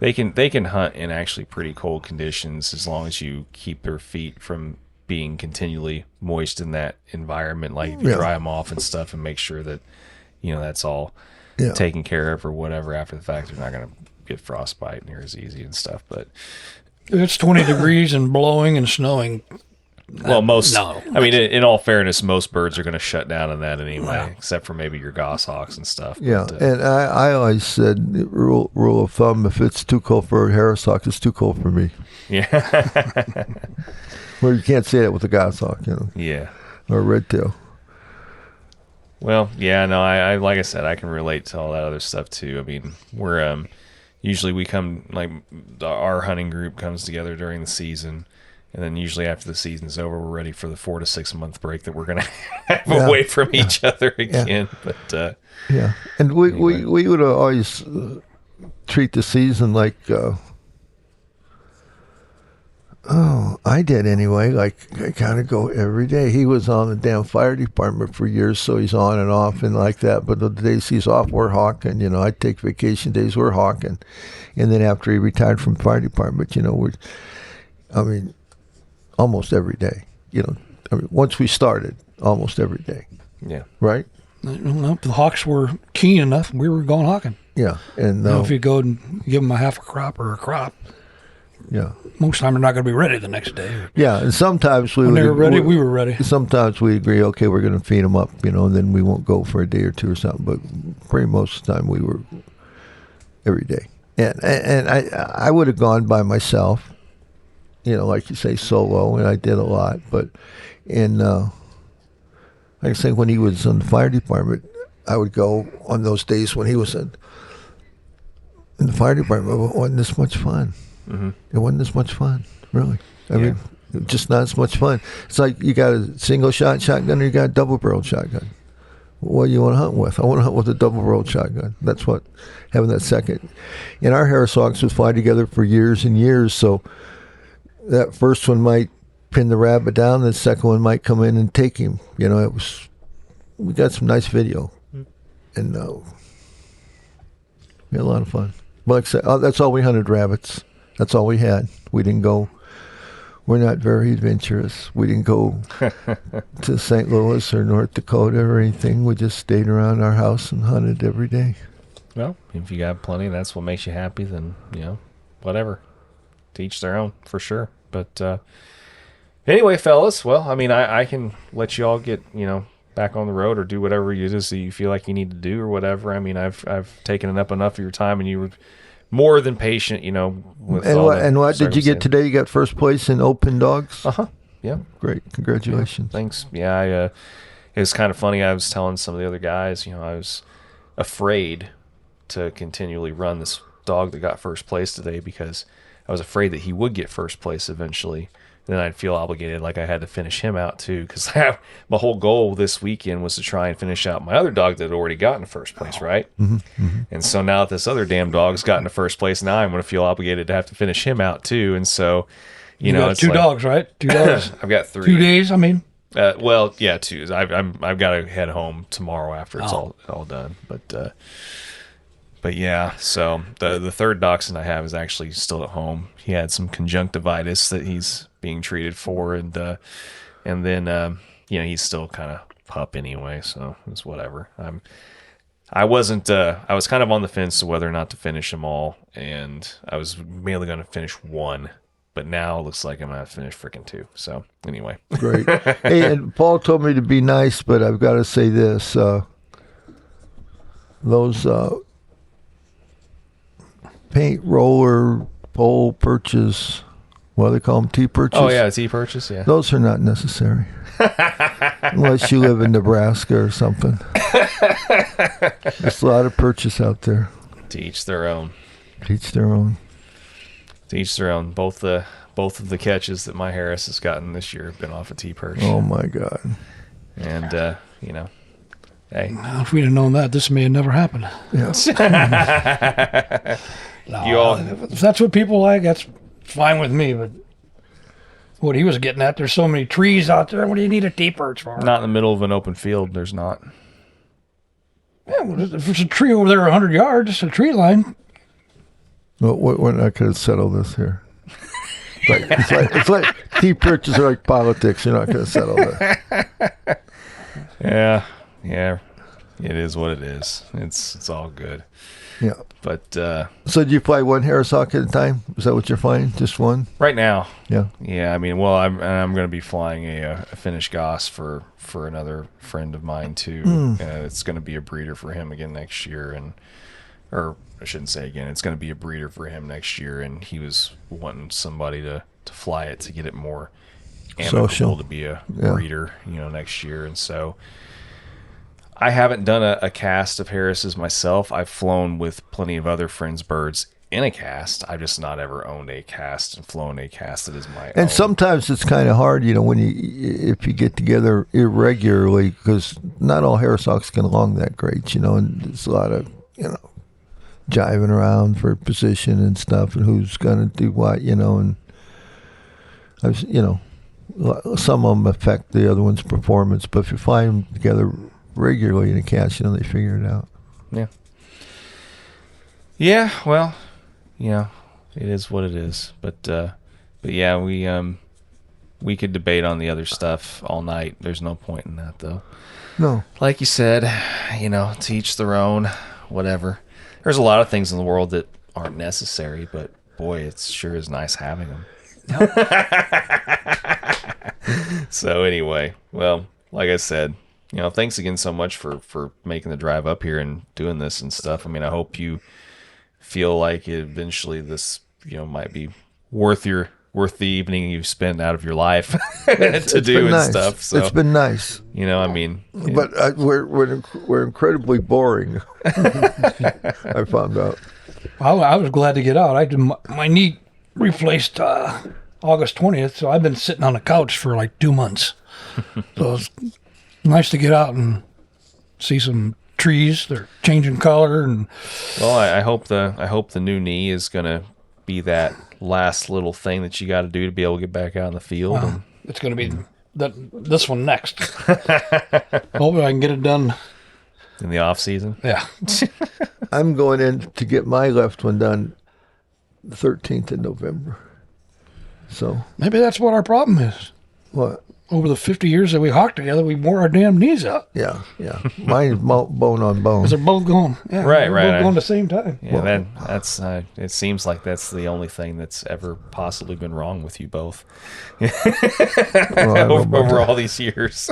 S2: they can hunt in actually pretty cold conditions as long as you keep their feet from being continually moist in that environment. Like if you dry them off and stuff, and make sure that that's all taken care of or whatever. After the fact, they're not going to get frostbite near as easy and stuff. But
S3: if it's 20 degrees and blowing and snowing.
S2: Well, in all fairness, most birds are going to shut down in that anyway, except for maybe your goshawks and stuff.
S4: Yeah, but, and I always said, rule of thumb, if it's too cold for a Harris Hawk, it's too cold for me.
S2: Yeah.
S4: Well, you can't say that with a goshawk,
S2: Yeah.
S4: Or a red tail.
S2: Well, yeah, no, I like I said, I can relate to all that other stuff too. We're usually we come, like, our hunting group comes together during the season. And then usually after the season's over, we're ready for the 4 to 6 month break that we're going to have away from each other again.
S4: Yeah.
S2: But
S4: and we would always treat the season like, I did anyway. Like, I kind of go every day. He was on the damn fire department for years, so he's on and off and like that. But the days he's off, we're hawking. I take vacation days, we're hawking. And then after he retired from the fire department, almost every day, once we started, almost every day.
S2: Yeah.
S4: Right?
S3: Well, the hawks were keen enough, we were going hawking.
S4: Yeah. And
S3: if you go and give them a half a crop or a crop, most of the time they're not going to be ready the next day.
S4: Yeah. And sometimes
S3: when they were ready, we were ready.
S4: Sometimes we agree, okay, we're going to feed them up, and then we won't go for a day or two or something. But pretty most of the time we were every day. And I would have gone by myself. Like you say, solo, and I did a lot. But like I say, when he was in the fire department, I would go on those days when he was in the fire department. It wasn't this much fun.
S2: Mm-hmm.
S4: It wasn't this much fun, really. I mean, just not as much fun. It's like you got a single shot shotgun or you got a double barreled shotgun. What do you want to hunt with? I want to hunt with a double barreled shotgun. That's what, having that second. And our Harris Hawks would fly together for years and years, so that first one might pin the rabbit down, the second one might come in and take him. You know, we got some nice video. And we had a lot of fun. But like I said, that's all we hunted, rabbits. That's all we had. We didn't go. We're not very adventurous. We didn't go to St. Louis or North Dakota or anything. We just stayed around our house and hunted every day.
S2: Well, if you got plenty, that's what makes you happy, then, whatever. To each their own, for sure. But anyway, fellas, well, I mean, I can let you all get, back on the road or do whatever it is that you feel like you need to do or whatever. I mean, I've taken up enough of your time, and you were more than patient, with
S4: what did you get today? You got first place in open dogs?
S2: Yeah.
S4: Great. Congratulations.
S2: Yeah, thanks. Yeah, it was kind of funny. I was telling some of the other guys, I was afraid to continually run this dog that got first place today because I was afraid that he would get first place eventually. Then I'd feel obligated, like I had to finish him out too, because my whole goal this weekend was to try and finish out my other dog that had already gotten to first place, right?
S4: Mm-hmm, mm-hmm.
S2: And so now that this other damn dog's gotten to first place, now I'm going to feel obligated to have to finish him out too. And so,
S3: you got
S2: it's
S3: two dogs, right? 2 dogs.
S2: I've got 3.
S3: 2 days, I mean.
S2: Well, yeah, 2. I've got to head home tomorrow after it's all done, But yeah, so the third dachshund I have is actually still at home. He had some conjunctivitis that he's being treated for, and then he's still kind of pup anyway, so it's whatever. I was kind of on the fence to whether or not to finish them all, and I was mainly going to finish 1, but now it looks like I'm going to finish freaking 2. So anyway,
S4: great. Hey, and Paul told me to be nice, but I've got to say this: those paint roller pole perches, what do they call them, T-perches?
S2: Oh yeah, T-perches, yeah.
S4: Those are not necessary. Unless you live in Nebraska or something. There's a lot of perches out there.
S2: To each their own.
S4: To each their own.
S2: To each their own. Both of the catches that my Harris has gotten this year have been off a T-perch.
S4: Oh my God.
S2: And hey.
S3: Now, if we'd have known that, this may have never happened.
S4: Yeah.
S3: No, if that's what people like, that's fine with me. But what he was getting at, there's so many trees out there. What do you need a T-perch for?
S2: Not in the middle of an open field. There's not.
S3: Yeah, well, if there's a tree over there 100 yards, it's a tree line.
S4: Well, we're not going to settle this here. It's like T-perches are like politics. You're not going to settle that.
S2: Yeah. It is what it is. It's all good.
S4: Yeah.
S2: But
S4: so do you fly one Harris Hawk at a time? Is that what you're flying? Just one?
S2: Right now.
S4: Yeah.
S2: Yeah. I mean, well, I'm going to be flying a Finnish Goss for another friend of mine too. It's going to be a breeder for him again next year, or I shouldn't say again. It's going to be a breeder for him next year, and he was wanting somebody to fly it to get it more amicable
S4: social,
S2: to be a breeder, next year, and so. I haven't done a cast of Harris's myself. I've flown with plenty of other friends' birds in a cast. I've just not ever owned a cast and flown a cast that is my own.
S4: And sometimes it's kind of hard, if you get together irregularly, because not all Harris Hawks get along that great, and there's a lot of, jiving around for position and stuff, and who's going to do what, and I've, some of them affect the other one's performance, but if you fly them together regularly in a cast, they figure it out.
S2: Yeah, well, it is what it is, but yeah, we could debate on the other stuff all night. There's no point in that, though.
S4: No,
S2: like you said, to each their own, whatever. There's a lot of things in the world that aren't necessary, but boy, it sure is nice having them. So anyway, well, like I said, thanks again so much for making the drive up here and doing this and stuff. I mean, I hope you feel like eventually this, might be worth your worth the evening you've spent out of your life to do and
S4: nice.
S2: stuff. So
S4: it's been nice.
S2: I mean,
S4: But we're incredibly boring. I found out.
S3: I was glad to get out. I did my knee replaced August 20th, so I've been sitting on the couch for like 2 months. So it's nice to get out and see some trees. They're changing color, and
S2: well, I hope the new knee is gonna be that last little thing that you got to do to be able to get back out in the field. And
S3: it's going to be this one next. Hopefully I can get it done
S2: in the off season.
S3: Yeah.
S4: I'm going in to get my left one done the 13th of November. So
S3: Maybe that's what our problem is.
S4: what?
S3: Over the 50 years that we hawked together, we wore our damn knees out.
S4: Yeah. Mine is bone on bone.
S3: Because they're both going. Yeah,
S2: Right.
S3: they're both going at the same time.
S2: Yeah, that's. It seems like that's the only thing that's ever possibly been wrong with you both over all these years.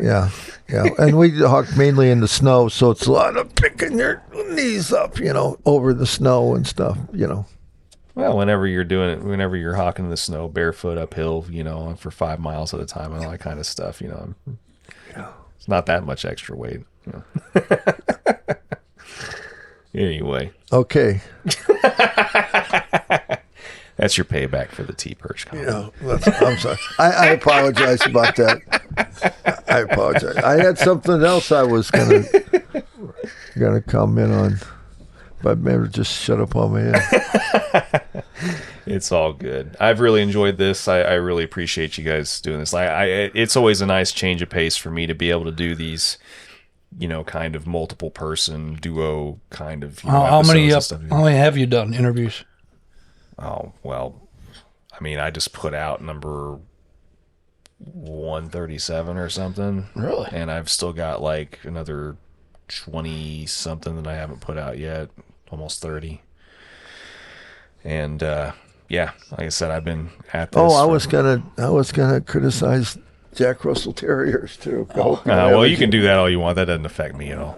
S4: Yeah. And we hawk mainly in the snow, so it's a lot of picking your knees up, over the snow and stuff,
S2: Well, whenever you're hawking in the snow, barefoot uphill, for 5 miles at a time and all that kind of stuff, it's not that much extra weight. Anyway.
S4: Okay.
S2: That's your payback for the T-Perch comment.
S4: I'm sorry. I apologize about that. I apologize. I had something else I was gonna comment on, but maybe just shut up on my head.
S2: It's all good. I've really enjoyed this. I really appreciate you guys doing this. It's always a nice change of pace for me to be able to do these, kind of multiple person duo kind of.
S3: How many have you done interviews?
S2: Oh, well, I mean, I just put out number 137 or something.
S3: Really?
S2: And I've still got like another 20 something that I haven't put out yet, almost 30. And yeah, like I said, I've been at this.
S4: I was gonna criticize Jack Russell Terriers too.
S2: Well, you can do that all you want. That doesn't affect me at all.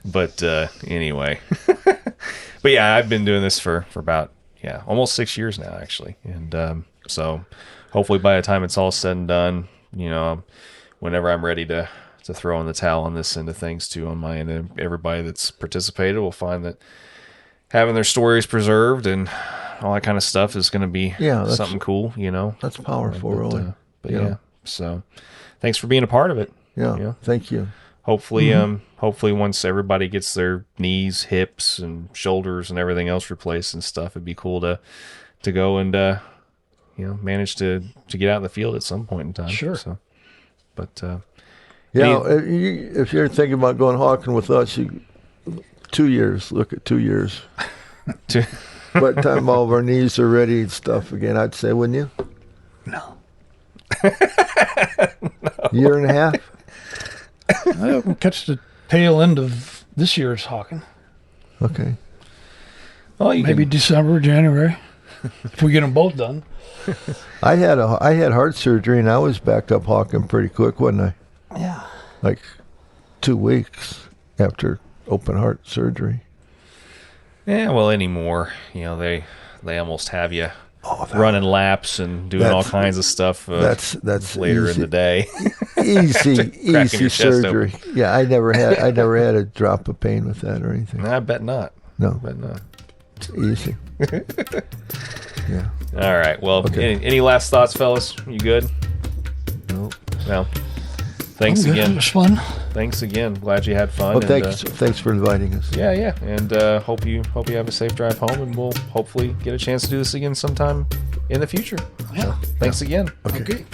S2: But anyway, but yeah, I've been doing this for about almost 6 years now, actually, and so hopefully by the time it's all said and done, whenever I'm ready to throw in the towel on this end of things too, on my end, and everybody that's participated will find that having their stories preserved and all that kind of stuff is going to be something cool,
S4: That's powerful, really.
S2: But yeah, so thanks for being a part of it.
S4: Yeah. Thank you.
S2: Hopefully, hopefully once everybody gets their knees, hips, and shoulders and everything else replaced and stuff, it'd be cool to go and manage to get out in the field at some point in time.
S3: Sure.
S2: So, but
S4: if you're thinking about going hawking with us, 2 years. Look at 2 years. By the time all of our knees are ready and stuff again, I'd say, wouldn't you?
S3: No.
S4: Year and a half?
S3: I'll catch the tail end of this year's hawking.
S4: Okay.
S2: Well,
S3: Maybe December, January, if we get them both done.
S4: I had heart surgery and I was backed up hawking pretty quick, wasn't I?
S3: Yeah.
S4: Like 2 weeks after open heart surgery.
S2: Yeah, well, anymore, they almost have you running laps and doing all kinds of stuff.
S4: That's
S2: later
S4: easy.
S2: in the day.
S4: easy surgery. Yeah, I never had a drop of pain with that or anything.
S2: I bet not.
S4: No,
S2: bet not.
S4: Easy. Yeah.
S2: All right. Well,
S4: Okay.
S2: any last thoughts, fellas? You good?
S4: No.
S2: Well, thanks
S3: It
S2: again.
S3: was fun.
S2: Thanks again. Glad you had fun.
S4: Well,
S2: and,
S4: thanks for inviting us.
S2: Yeah. And hope you have a safe drive home, and we'll hopefully get a chance to do this again sometime in the future.
S3: Yeah.
S2: Thanks again.
S4: Okay.
S3: Okay.